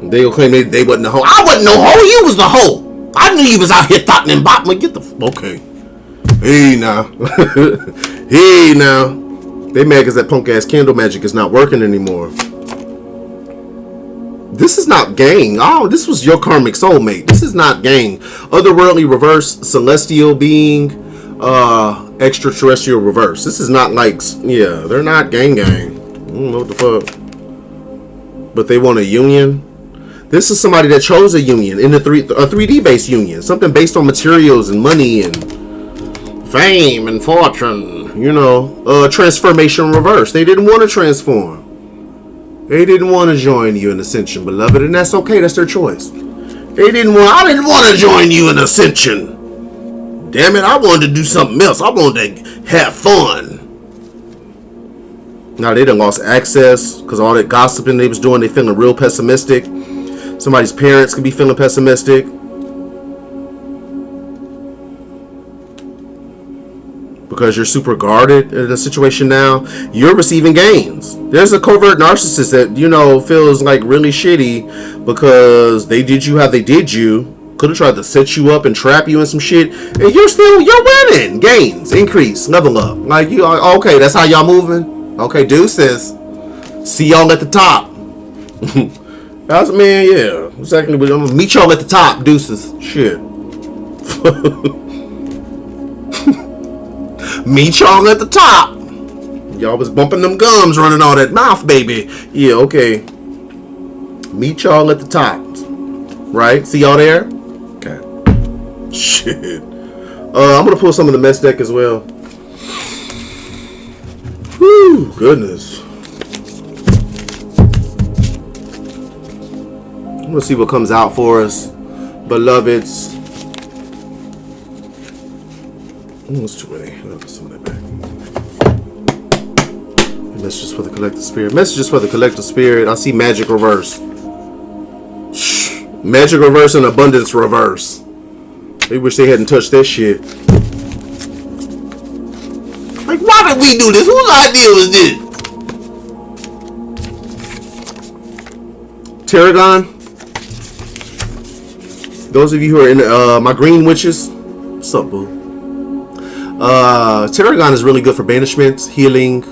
They will claim they wasn't the hoe. I wasn't no hoe. You was the hoe. I knew you was out here thotting and bottom. Get the okay. Hey now. Hey now. They mad because that punk ass candle magic is not working anymore. This is not gang. Oh, this was your karmic soulmate. This is not gang. Otherworldly reverse, celestial being, extraterrestrial reverse. This is not like, they're not gang. I don't know what the fuck. But they want a union. This is somebody that chose a union in a 3D based union, something based on materials and money and fame and fortune. Transformation reverse. They didn't want to transform. They didn't want to join you in Ascension, beloved, and that's okay. That's their choice. I didn't want to join you in Ascension. Damn it, I wanted to do something else. I wanted to have fun. Now they done lost access because all that gossiping they was doing, they feeling real pessimistic. Somebody's parents could be feeling pessimistic. Because you're super guarded in the situation now, you're receiving gains. There's a covert narcissist that, you know, feels like really shitty because they did you how they did you. Could have tried to set you up and trap you in some shit, and you're winning. Gains, increase, level up. Like, you are okay. That's how y'all moving. Okay, deuces. See y'all at the top. That's, man, yeah, exactly. But I'm gonna meet y'all at the top, deuces. Shit. Meet y'all at the top. Y'all was bumping them gums, running all that mouth, baby. Yeah, okay. Meet y'all at the top. Right? See y'all there? Okay. Shit. I'm gonna pull some of the mess deck as well. Whew, goodness. I'm gonna see what comes out for us, beloveds. It's too many. Some of that back. Messages for the collective spirit. Messages for the collective spirit. I see magic reverse. Magic reverse and abundance reverse. They wish they hadn't touched that shit. Like, why did we do this? Whose idea was this? Tarragon. Those of you who are in my green witches. What's up, boo? Tarragon is really good for banishment, healing,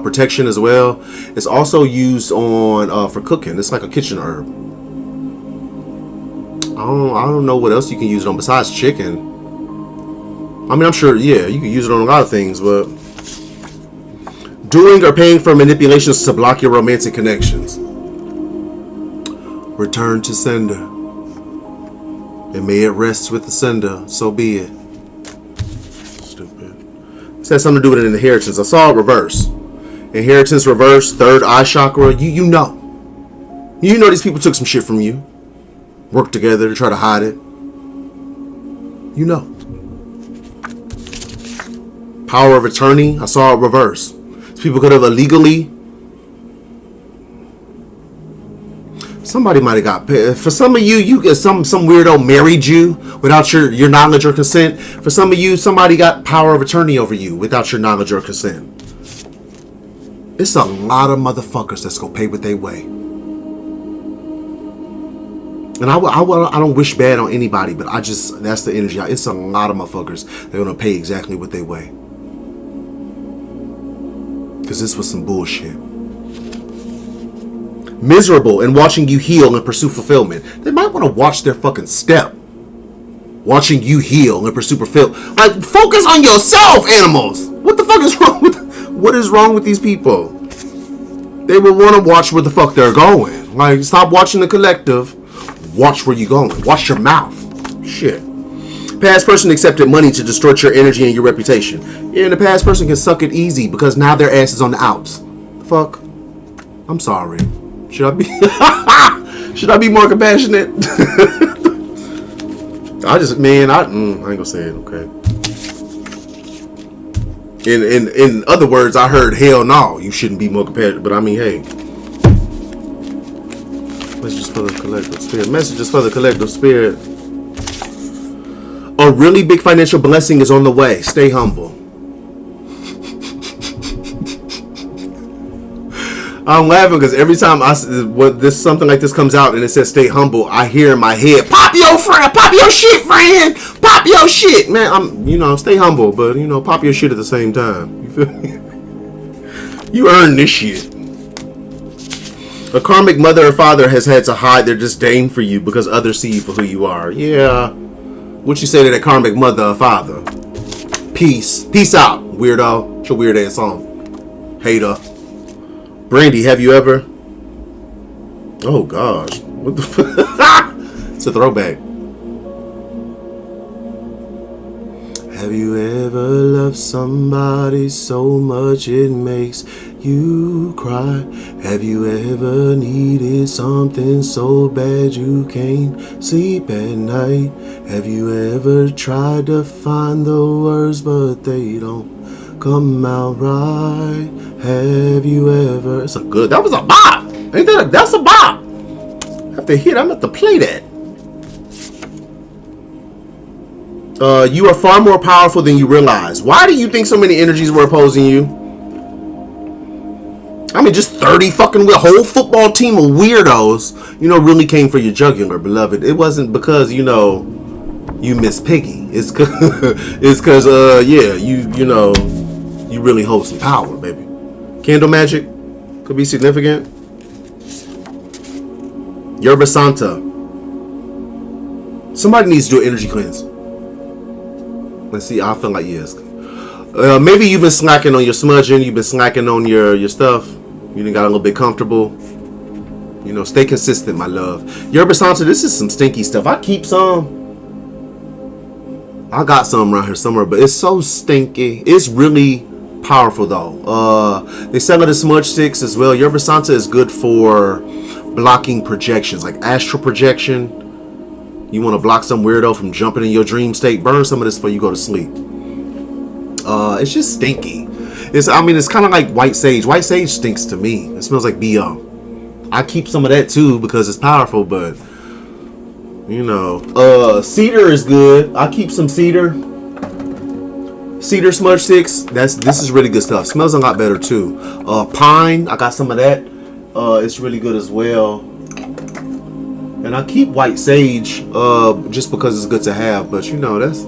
protection as well. It's also used on for cooking. It's like a kitchen herb. I don't know what else you can use it on besides chicken. I mean, I'm sure, yeah, you can use it on a lot of things, but doing or paying for manipulations to block your romantic connections. Return to sender. And may it rest with the sender. So be it. This has something to do with an inheritance. I saw it reverse. Inheritance reverse, third eye chakra. You know. You know these people took some shit from you. Worked together to try to hide it. You know. Power of attorney. I saw it reverse. These people could have illegally. Somebody might have got paid. For some of you, you get some weirdo married you without your knowledge or consent. For some of you, somebody got power of attorney over you without your knowledge or consent. It's a lot of motherfuckers that's gonna pay what they weigh. And I don't wish bad on anybody, but that's the energy. It's a lot of motherfuckers that are gonna pay exactly what they weigh. Because this was some bullshit. Miserable and watching you heal and pursue fulfillment. They might want to watch their fucking step. Watching you heal and pursue fulfillment. Like, focus on yourself, animals. What the fuck is wrong with? What is wrong with these people? They will want to watch where the fuck they're going. Like, stop watching the collective. Watch where you're going. Watch your mouth. Shit. Past person accepted money to distort your energy and your reputation. Yeah, and the past person can suck it easy because now their ass is on the outs. Fuck. I'm sorry. Should I be more compassionate? I ain't gonna say it, okay. In other words, I heard hell no, you shouldn't be more compassionate, but I mean, hey. Messages for the collective spirit. Messages for the collective spirit. A really big financial blessing is on the way. Stay humble. I'm laughing because every time something like this comes out and it says stay humble, I hear in my head, pop your shit, friend, pop your shit, man. Stay humble, but pop your shit at the same time. You feel me? You earn this shit. A karmic mother or father has had to hide their disdain for you because others see you for who you are. Yeah. What you say to that karmic mother or father? Peace out, weirdo. It's your weird ass song. Hater. Brandy, have you ever? Oh gosh, what the fuck? It's a throwback. Have you ever loved somebody so much it makes you cry? Have you ever needed something so bad you can't sleep at night? Have you ever tried to find the words but they don't come out right? Have you ever... It's a good... That was a bop! Ain't that that's a bop! I have to hit. I'm going to have to play that. You are far more powerful than you realize. Why do you think so many energies were opposing you? I mean, just 30 fucking with a whole football team of weirdos, you know, really came for your jugular, beloved. It wasn't because, you know, you miss Piggy. It's cause yeah, you know, you really hold some power, baby. Candle magic could be significant. Yerba Santa. Somebody needs to do an energy cleanse. Let's see, I feel like yes. Maybe you've been slacking on your smudging. You've been slacking on your stuff. You done got a little bit comfortable. You know, stay consistent, my love. Yerba Santa, this is some stinky stuff. I keep some. I got some around here somewhere, but it's so stinky. It's really powerful, though. They sell it as smudge sticks as well. Yerba Santa is good for blocking projections, like astral projection. You want to block some weirdo from jumping in your dream state, burn some of this before you go to sleep. It's just stinky. It's kind of like white sage. White sage stinks to me. It smells like BO. I keep some of that too because it's powerful, but you know, cedar is good. I keep some cedar. Cedar smudge sticks. This is really good stuff. Smells a lot better too. Pine. I got some of that. It's really good as well. And I keep white sage just because it's good to have. But you know, that's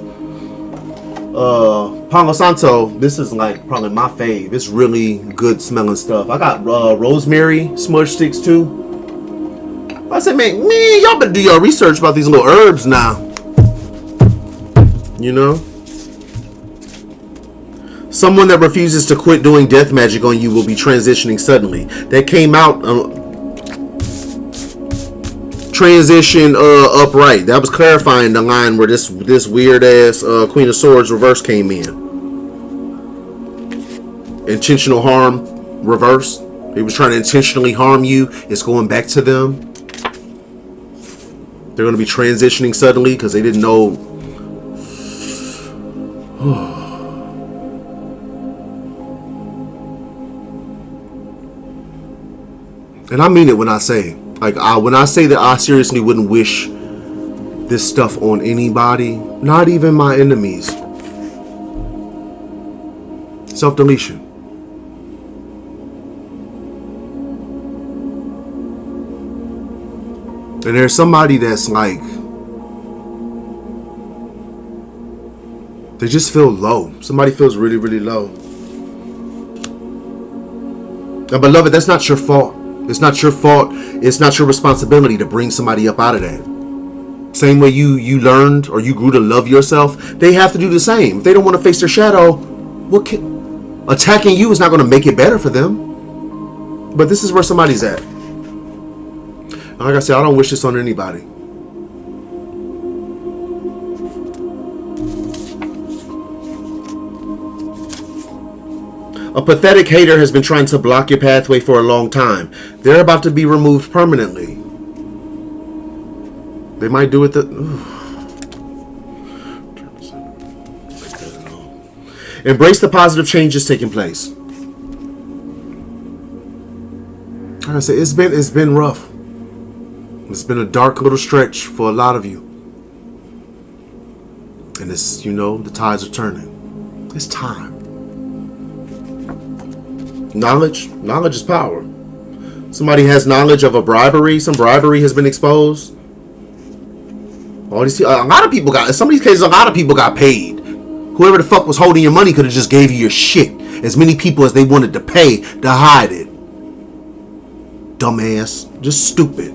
Palo Santo. This is like probably my fave. It's really good smelling stuff. I got rosemary smudge sticks too. I said, man, y'all better do your research about these little herbs now. You know? Someone that refuses to quit doing death magic on you will be transitioning suddenly. That came out... transition upright. That was clarifying the line where this weird ass Queen of Swords reverse came in. Intentional harm reverse. He was trying to intentionally harm you. It's going back to them. They're going to be transitioning suddenly because they didn't know. And I mean it when I say, like, when I say that I seriously wouldn't wish this stuff on anybody, not even my enemies. Self-deletion. And there's somebody that's like, they just feel low. Somebody feels really, really low. Now, beloved, that's not your fault. It's not your fault. It's not your responsibility to bring somebody up out of that. Same way you learned or you grew to love yourself, they have to do the same. If they don't want to face their shadow, attacking you is not going to make it better for them. But this is where somebody's at. Like I said, I don't wish this on anybody. A pathetic hater has been trying to block your pathway for a long time. They're about to be removed permanently. They might do it Embrace the positive changes taking place. Like I said, it's been rough. It's been a dark little stretch for a lot of you. And it's, you know, the tides are turning. It's time. Knowledge is power. Somebody has knowledge of a bribery. Some bribery has been exposed. All these, a lot of people got, in some of these cases, a lot of people got paid. Whoever the fuck was holding your money could have just gave you your shit. As many people as they wanted to pay to hide it. Dumbass. Just stupid.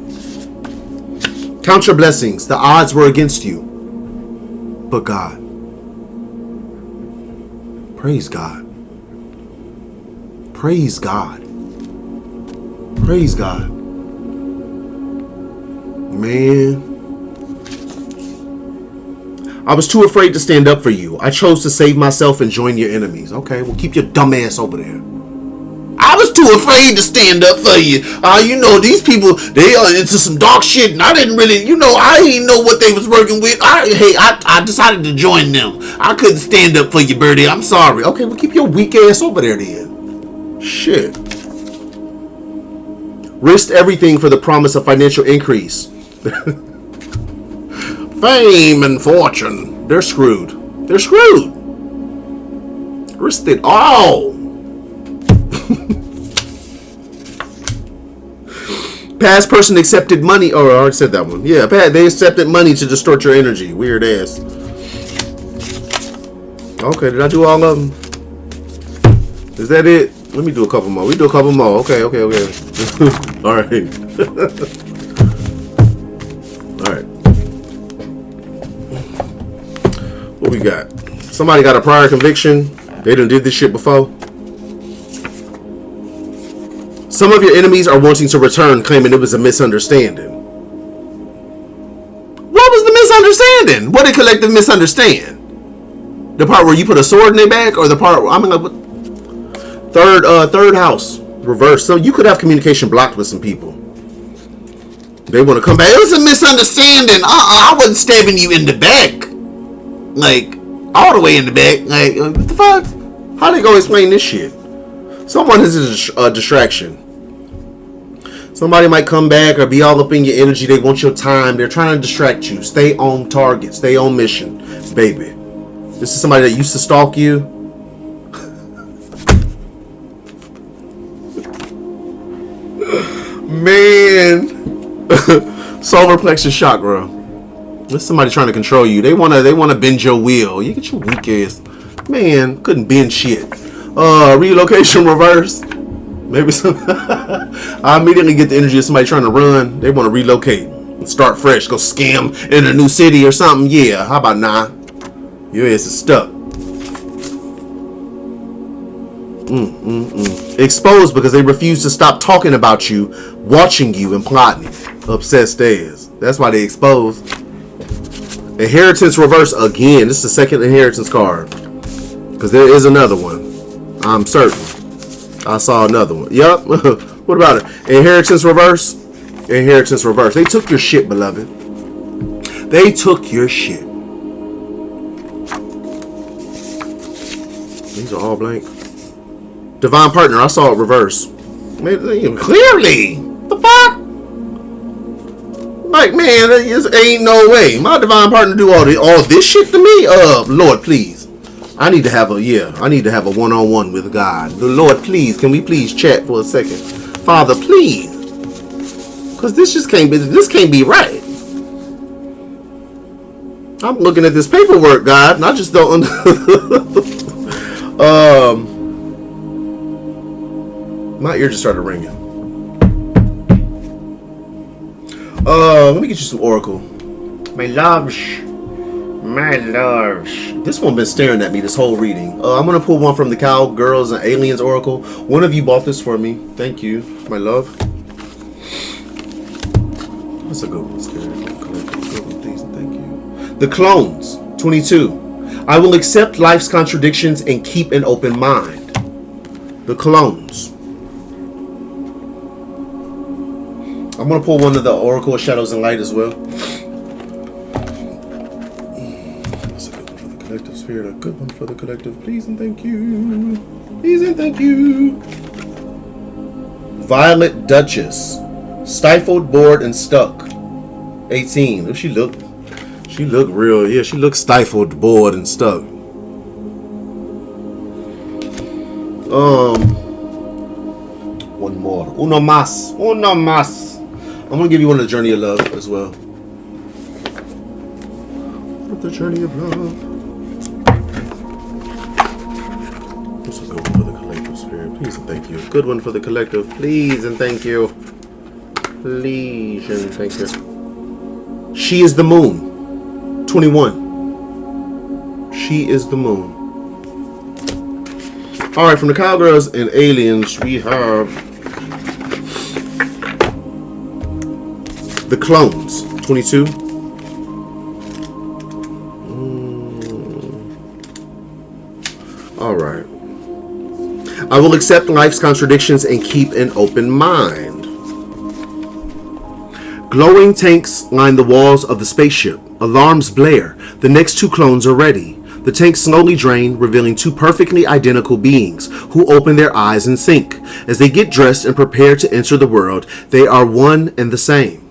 Count your blessings. The odds were against you. But God. Praise God. Praise God. Praise God. Man. I was too afraid to stand up for you. I chose to save myself and join your enemies. Okay, well, keep your dumb ass over there. I was too afraid to stand up for you. You know, these people, they are into some dark shit, and I didn't really, you know, I didn't know what they was working with. I decided to join them. I couldn't stand up for you, Birdie. I'm sorry. Okay, well, keep your weak ass over there then. Shit. Risked everything for the promise of financial increase. Fame and fortune. They're screwed. They're screwed. Risked it all. Past person accepted money. Oh, I already said that one. Yeah, they accepted money to distort your energy. Weird ass. Okay, did I do all of them? Is that it? Let me do a couple more. We do a couple more. Okay. All right. All right. What we got? Somebody got a prior conviction. They done did this shit before. Some of your enemies are wanting to return, claiming it was a misunderstanding. What was the misunderstanding? What did collective misunderstand? The part where you put a sword in their back, or the part where, I mean, like, third house reverse. So you could have communication blocked with some people. They want to come back. It was a misunderstanding. I wasn't stabbing you in the back, like all the way in the back. Like, what the fuck? How they gonna explain this shit? Someone is a distraction. Somebody might come back or be all up in your energy. They want your time. They're trying to distract you. Stay on target. Stay on mission, baby. This is somebody that used to stalk you. Man. Solar plexus chakra. This is somebody trying to control you. They wanna bend your wheel. You get your weak ass. Man, couldn't bend shit. Relocation reverse. Maybe some. I immediately get the energy of somebody trying to run. They want to relocate and start fresh. Go scam in a new city or something. Yeah, how about nah? Your ass is stuck. Exposed because they refuse to stop talking about you, watching you, and plotting. Obsessed ass. That's why they exposed. Inheritance reverse again. This is the second inheritance card. Because there is another one. I'm certain. I saw another one. Yup. What about it? Inheritance reverse. Inheritance reverse. They took your shit, beloved. They took your shit. These are all blank. Divine partner. I saw it reverse. Clearly. The fuck? Like, man, there ain't no way. My divine partner do all this shit to me? Lord, please. I need to have a one-on-one with God. The Lord, please, can we please chat for a second? Father, please. Because this can't be right. I'm looking at this paperwork, God, and I just don't my ear just started ringing. Let me get you some Oracle. My loves. This one been staring at me this whole reading. I'm going to pull one from the Cowgirls and Aliens Oracle. One of you bought this for me. Thank you, my love. That's a good one. Please and thank you. The Clones, 22. I will accept life's contradictions and keep an open mind. The Clones. I'm going to pull one of the Oracle of Shadows and Light as well. Collective spirit, a good one for the collective. Please and thank you. Please and thank you. Violet Duchess. Stifled, bored, and stuck. 18. Oh, she looked real. Yeah, she looked stifled, bored, and stuck. One more. Uno más. I'm gonna give you one of the Journey of Love as well. The Journey of Love. What's a good one for the collective spirit? Please and thank you. Good one for the collective. Please and thank you. Please and thank you. She is the moon. 21. She is the moon. Alright, from the Cowgirls and Aliens, we have the Clones. 22. Alright. I will accept life's contradictions and keep an open mind. Glowing tanks line the walls of the spaceship. Alarms blare. The next 2 clones are ready. The tanks slowly drain, revealing 2 perfectly identical beings who open their eyes in sync. As they get dressed and prepare to enter the world, they are one and the same.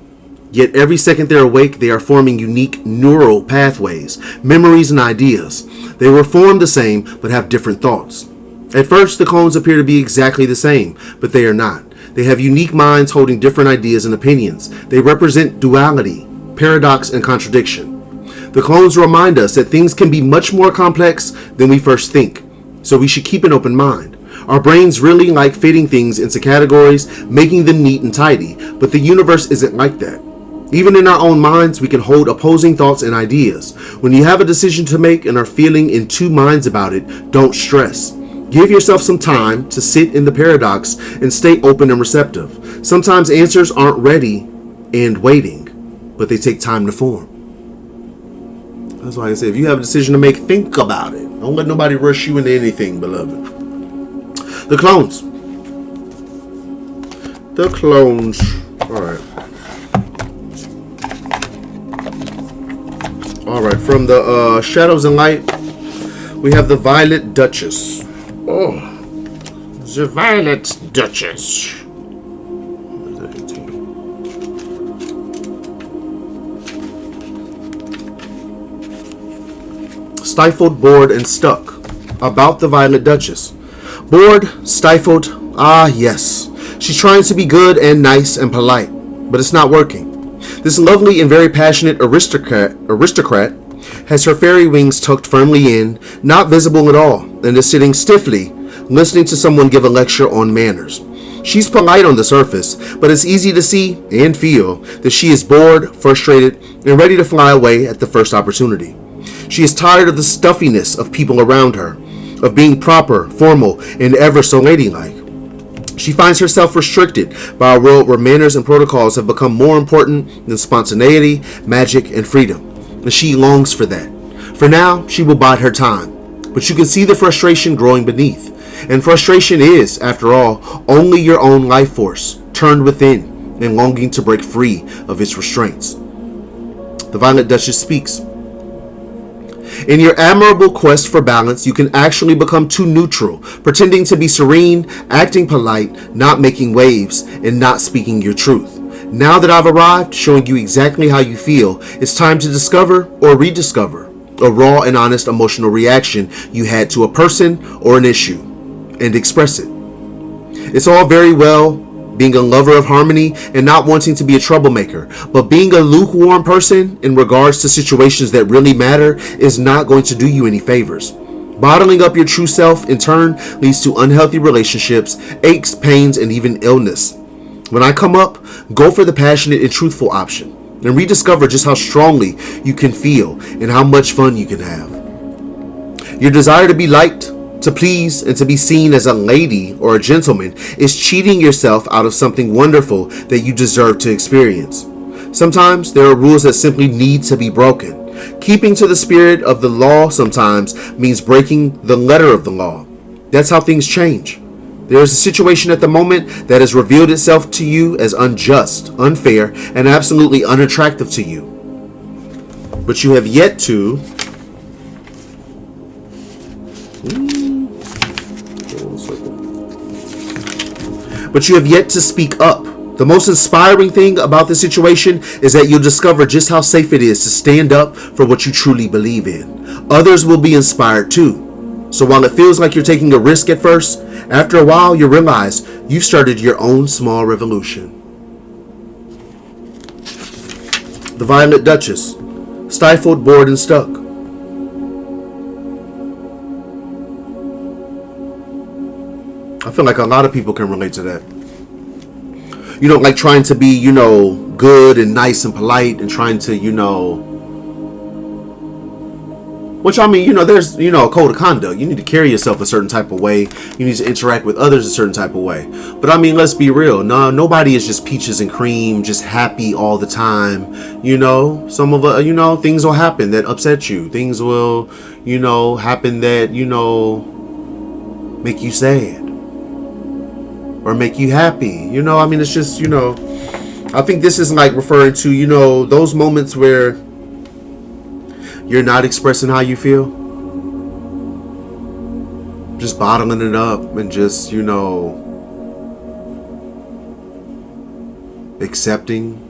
Yet every second they're awake, they are forming unique neural pathways, memories, and ideas. They were formed the same, but have different thoughts. At first, the clones appear to be exactly the same, but they are not. They have unique minds holding different ideas and opinions. They represent duality, paradox, and contradiction. The clones remind us that things can be much more complex than we first think, so we should keep an open mind. Our brains really like fitting things into categories, making them neat and tidy, but the universe isn't like that. Even in our own minds, we can hold opposing thoughts and ideas. When you have a decision to make and are feeling in 2 minds about it, don't stress. Give yourself some time to sit in the paradox and stay open and receptive. Sometimes answers aren't ready and waiting, but they take time to form. That's why I say, if you have a decision to make, think about it. Don't let nobody rush you into anything, beloved. The clones. The clones. All right. All right. From the Shadows and Light, we have the Violet Duchess. Oh, the Violet Duchess. Stifled, bored, and stuck. About the Violet Duchess. Bored, stifled, ah yes. She's trying to be good and nice and polite, but it's not working. This lovely and very passionate aristocrat has her fairy wings tucked firmly in, not visible at all, and is sitting stiffly, listening to someone give a lecture on manners. She's polite on the surface, but it's easy to see and feel that she is bored, frustrated, and ready to fly away at the first opportunity. She is tired of the stuffiness of people around her, of being proper, formal, and ever so ladylike. She finds herself restricted by a world where manners and protocols have become more important than spontaneity, magic, and freedom. And she longs for that. For now, she will bide her time. But you can see the frustration growing beneath. And frustration is, after all, only your own life force, turned within and longing to break free of its restraints. The Violet Duchess speaks. In your admirable quest for balance, you can actually become too neutral, pretending to be serene, acting polite, not making waves, and not speaking your truth. Now that I've arrived, showing you exactly how you feel, it's time to discover or rediscover a raw and honest emotional reaction you had to a person or an issue, and express it. It's all very well being a lover of harmony and not wanting to be a troublemaker, but being a lukewarm person in regards to situations that really matter is not going to do you any favors. Bottling up your true self in turn leads to unhealthy relationships, aches, pains, and even illness. When I come up, go for the passionate and truthful option and rediscover just how strongly you can feel and how much fun you can have. Your desire to be liked, to please, and to be seen as a lady or a gentleman is cheating yourself out of something wonderful that you deserve to experience. Sometimes there are rules that simply need to be broken. Keeping to the spirit of the law sometimes means breaking the letter of the law. That's how things change. There is a situation at the moment that has revealed itself to you as unjust, unfair, and absolutely unattractive to you. But you have yet to speak up. The most inspiring thing about this situation is that you'll discover just how safe it is to stand up for what you truly believe in. Others will be inspired too. So while it feels like you're taking a risk at first, after a while you realize you've started your own small revolution. The Violet Duchess. Stifled, bored, and stuck. I feel like a lot of people can relate to that. You know, like trying to be, good and nice and polite and trying to, which I mean, there's, a code of conduct. You need to carry yourself a certain type of way. You need to interact with others a certain type of way. But I mean, let's be real. No, nobody is just peaches and cream, just happy all the time. Some of us, things will happen that upset you. Things will, happen that, make you sad. or make you happy. You know, I mean, it's just, you know, I think this is like referring to, you know, those moments where you're not expressing how you feel. Just bottling it up and just, you know, accepting,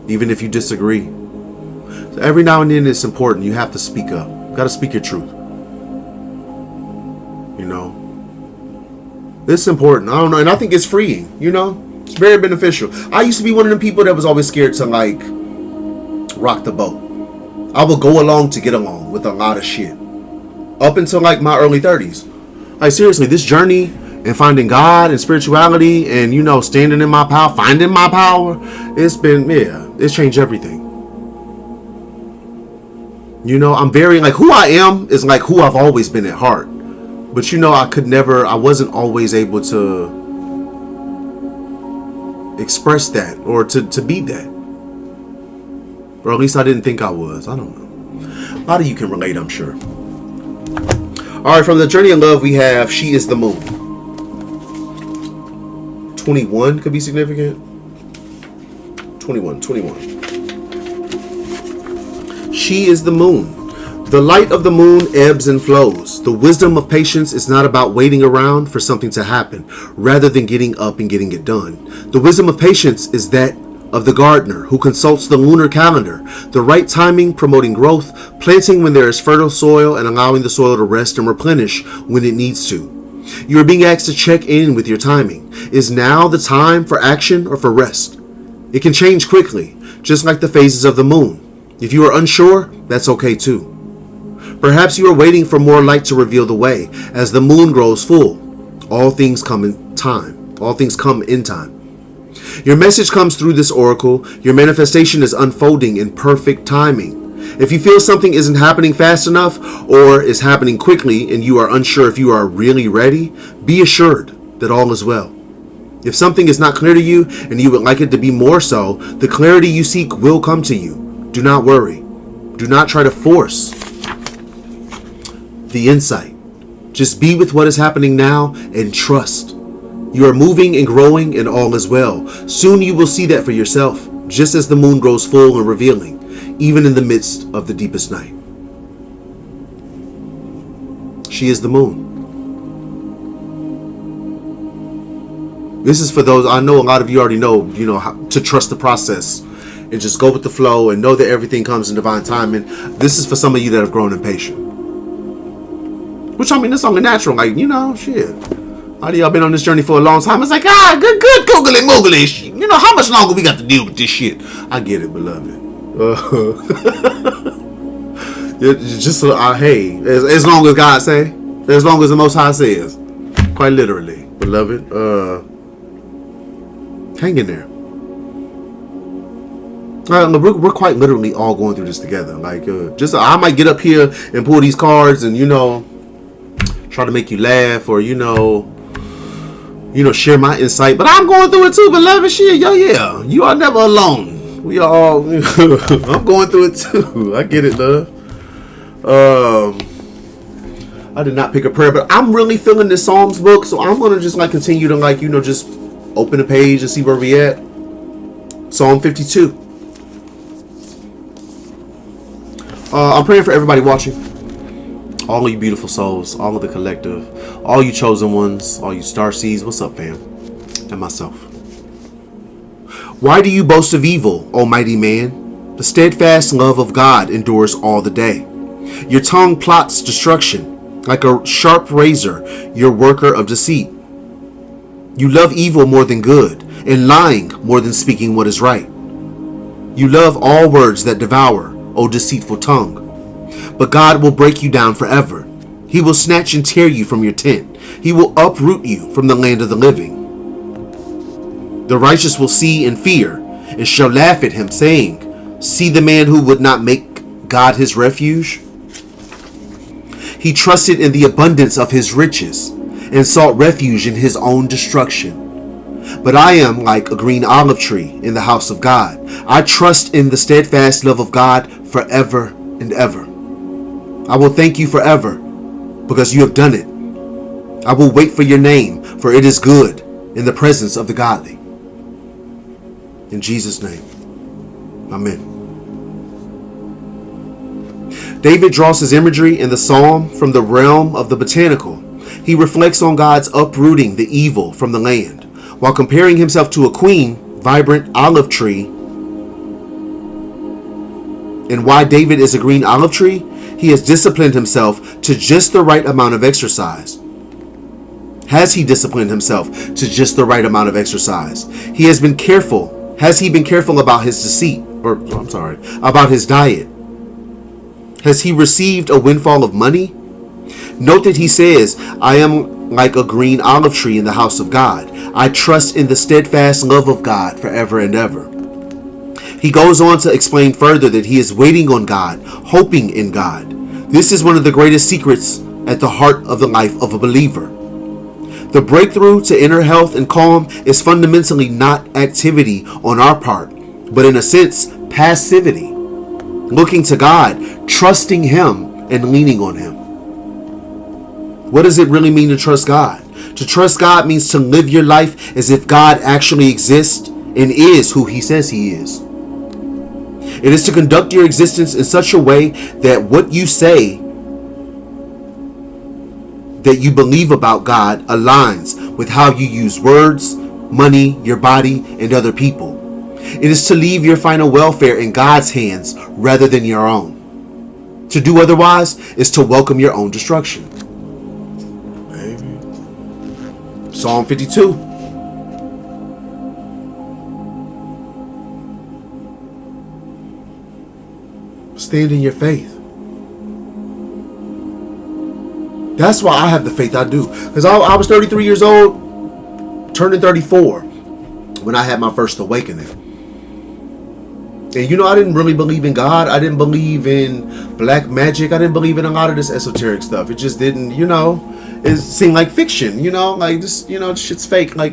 even if you disagree. So every now and then it's important. You have to speak up. You got to speak your truth. You know, it's important. I don't know, and I think it's freeing. You know, it's very beneficial. I used to be one of the people that was always scared to like rock the boat. I would go along to get along with a lot of shit up until like my early 30s. Like seriously, this journey and finding God and spirituality and, you know, standing in my power, finding my power, it's been, yeah, it's changed everything. You know, I'm very, like, who I am is like who I've always been at heart. But, you know, I wasn't always able to express that or to be that. Or at least I didn't think I was. I don't know. A lot of you can relate, I'm sure. All right, from the Journey of Love, we have She is the Moon. 21 could be significant. 21. She is the moon. The light of the moon ebbs and flows. The wisdom of patience is not about waiting around for something to happen, rather than getting up and getting it done. The wisdom of patience is that of the gardener who consults the lunar calendar, the right timing promoting growth, planting when there is fertile soil and allowing the soil to rest and replenish when it needs to. You are being asked to check in with your timing. Is now the time for action or for rest? It can change quickly, just like the phases of the moon. If you are unsure, that's okay too. Perhaps you are waiting for more light to reveal the way as the moon grows full. All things come in time. Your message comes through this oracle. Your manifestation is unfolding in perfect timing. If you feel something isn't happening fast enough or is happening quickly and you are unsure if you are really ready, be assured that all is well. If something is not clear to you and you would like it to be more so, the clarity you seek will come to you. Do not worry. Do not try to force the insight. Just be with what is happening now and trust. You are moving and growing and all is well. Soon you will see that for yourself, just as the moon grows full and revealing, even in the midst of the deepest night. She is the moon. This is for those, I know a lot of you already know, how to trust the process and just go with the flow and know that everything comes in divine timing. This is for some of you that have grown impatient. Which, I mean, it's only natural. Like, shit. A lot of y'all been on this journey for a long time. It's like, good, googly moogly. How much longer we got to deal with this shit? I get it, beloved. It's just, hey, as long as God say, as long as the Most High says, quite literally, beloved, hang in there. We're quite literally all going through this together. Like, I might get up here and pull these cards and, try to make you laugh or, share my insight. But I'm going through it too, beloved. Shit, yeah. You are never alone. We are all, I'm going through it too. I get it, love. I did not pick a prayer, but I'm really feeling this Psalms book. So I'm going to just continue to just open the page and see where we at. Psalm 52. I'm praying for everybody watching. All of you beautiful souls, all of the collective, all you chosen ones, all you starseeds, what's up, fam? And myself. Why do you boast of evil, O mighty man? The steadfast love of God endures all the day. Your tongue plots destruction, like a sharp razor, your worker of deceit. You love evil more than good, and lying more than speaking what is right. You love all words that devour, O deceitful tongue. But God will break you down forever. He will snatch and tear you from your tent. He will uproot you from the land of the living. The righteous will see and fear, and shall laugh at him, saying, see the man who would not make God his refuge? He trusted in the abundance of his riches, and sought refuge in his own destruction. But I am like a green olive tree in the house of God. I trust in the steadfast love of God forever and ever. I will thank you forever, because you have done it. I will wait for your name, for it is good in the presence of the godly. In Jesus' name, amen. David draws his imagery in the psalm from the realm of the botanical. He reflects on God's uprooting the evil from the land, while comparing himself to a queen, vibrant olive tree. And why David is a green olive tree? He has disciplined himself to just the right amount of exercise. Has he disciplined himself to just the right amount of exercise? He has been careful. Has he been careful about his about his diet? Has he received a windfall of money? Note that he says, I am like a green olive tree in the house of God. I trust in the steadfast love of God forever and ever. He goes on to explain further that he is waiting on God, hoping in God. This is one of the greatest secrets at the heart of the life of a believer. The breakthrough to inner health and calm is fundamentally not activity on our part, but in a sense, passivity. Looking to God, trusting Him, and leaning on Him. What does it really mean to trust God? To trust God means to live your life as if God actually exists and is who He says He is. It is to conduct your existence in such a way that what you say that you believe about God aligns with how you use words, money, your body, and other people. It is to leave your final welfare in God's hands rather than your own. To do otherwise is to welcome your own destruction. Baby. Psalm 52. Stand in your faith. That's why I have the faith I do. Because I was 33 years old, turning 34, when I had my first awakening. And I didn't really believe in God. I didn't believe in black magic. I didn't believe in a lot of this esoteric stuff. It just didn't, it seemed like fiction, like this, this shit's fake. Like,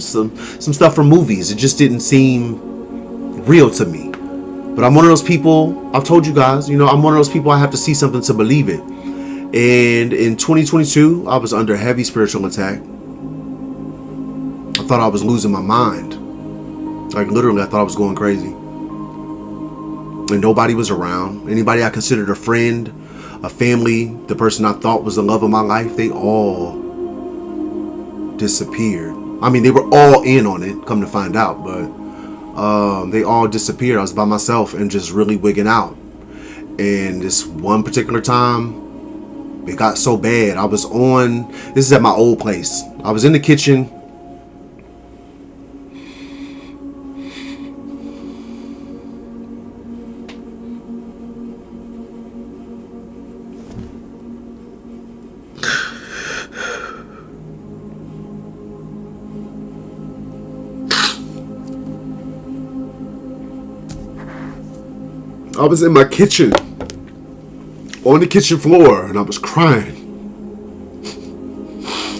some stuff from movies. It just didn't seem real to me. But I'm one of those people, I've told you guys, I'm one of those people I have to see something to believe it. And in 2022, I was under heavy spiritual attack. I thought I was losing my mind. Like literally, I thought I was going crazy. And nobody was around. Anybody I considered a friend, a family, the person I thought was the love of my life, they all disappeared. I mean, they were all in on it, come to find out, but they all disappeared. I was by myself and just really wigging out. And this one particular time, it got so bad. This is at my old place. I was in the kitchen. I was in my kitchen, on the kitchen floor, and I was crying.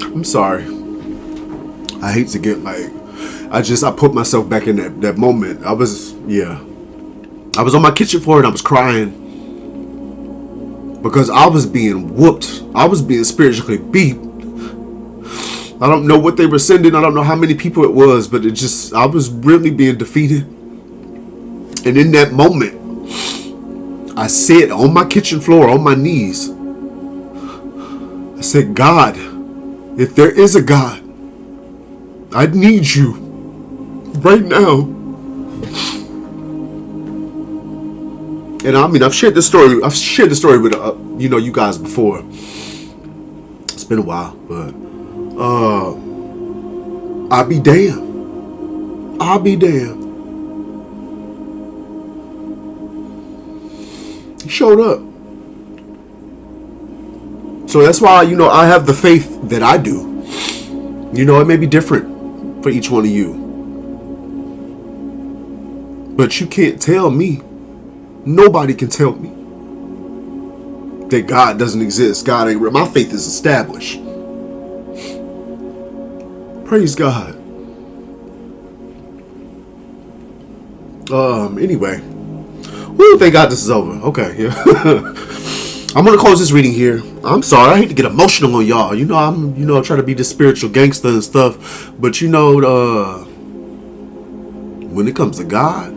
I'm sorry. I hate to get I put myself back in that moment. I was on my kitchen floor and I was crying because I was being whooped. I was being spiritually beat. I don't know what they were sending. I don't know how many people it was, but I was really being defeated. And in that moment, I said on my kitchen floor, on my knees, I said, God, if there is a God, I need you right now. And I mean, I've shared this story with you guys before. It's been a while, but I'll be damned. He showed up. So that's why, I have the faith that I do. It may be different for each one of you. But you can't tell me. Nobody can tell me that God doesn't exist. God ain't real. My faith is established. Praise God. Anyway. Woo, thank God this is over. Okay, yeah. I'm gonna close this reading here. I'm sorry, I hate to get emotional on y'all. You know, I try to be the spiritual gangster and stuff, but you know, when it comes to God,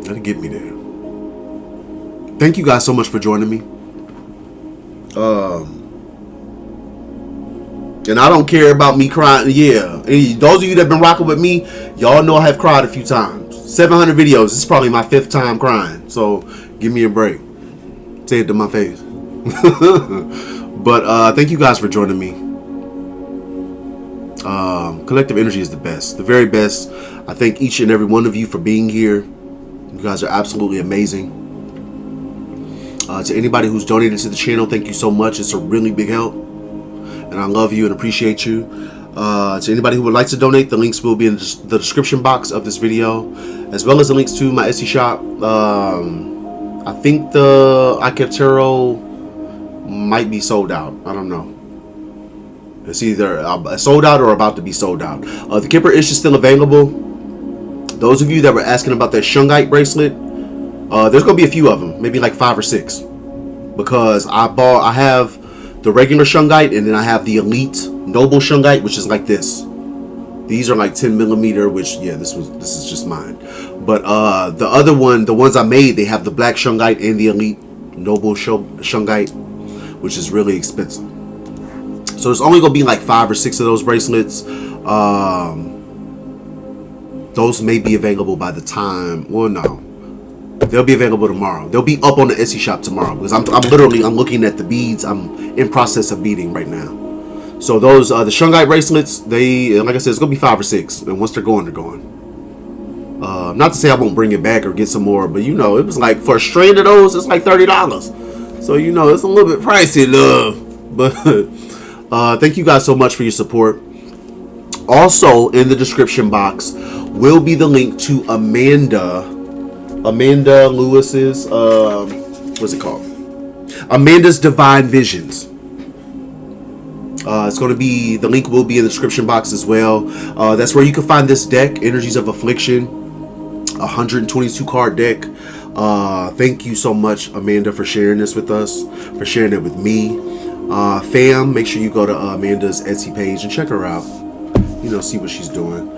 that'll get me there. Thank you guys so much for joining me. And I don't care about me crying. Yeah, those of you that have been rocking with me, y'all know I have cried a few times. 700 videos. This is probably my 5th time crying. So give me a break. Say it to my face. But thank you guys for joining me. Collective energy is the best, the very best. I thank each and every one of you for being here. You guys are absolutely amazing. To anybody who's donated to the channel, thank you so much. It's a really big help, and I love you and appreciate you. To anybody who would like to donate, the links will be in the description box of this video, as well as the links to my Etsy shop. I think the iKev Tarot might be sold out. I don't know. It's either sold out or about to be sold out. The Kipper-ish is still available. Those of you that were asking about that Shungite bracelet, there's gonna be a few of them, maybe like 5 or 6, because I have the regular Shungite, and then I have the Elite Noble Shungite, which is like this. These are like 10 millimeter, which, yeah, this is just mine. But the other one, the ones I made, they have the black Shungite and the Elite Noble Shungite, which is really expensive. So there's only gonna be like 5 or 6 of those bracelets. Those may be available by the time. Well, no. They'll be available tomorrow. They'll be up on the Etsy shop tomorrow, because I'm looking at the beads. I'm in process of beading right now. So those the Shungite bracelets, they, like I said, it's gonna be 5 or 6, and once they're going, they're going. Not to say I won't bring it back or get some more, but you know, it was like, for a strand of those, it's like $30. So you know, it's a little bit pricey, love. But thank you guys so much for your support. Also, in the description box will be the link to Amanda Lewis's what's it called? Amanda's Divine Visions. It's going to be, the link will be in the description box as well. That's where you can find this deck, Energies of Affliction, 122 card deck. Thank you so much, Amanda, for sharing this with us, for sharing it with me. Fam, make sure you go to Amanda's Etsy page and check her out. You know, see what she's doing.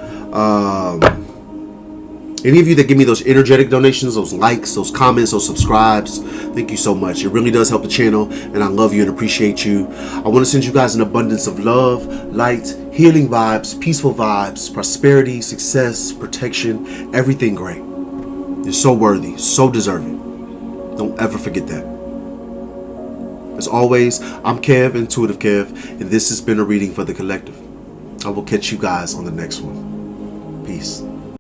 Any of you that give me those energetic donations, those likes, those comments, those subscribes, thank you so much. It really does help the channel, and I love you and appreciate you. I want to send you guys an abundance of love, light, healing vibes, peaceful vibes, prosperity, success, protection, everything great. You're so worthy, so deserving. Don't ever forget that. As always, I'm Kev, IntuitiveKev, and this has been a reading for the collective. I will catch you guys on the next one. Peace.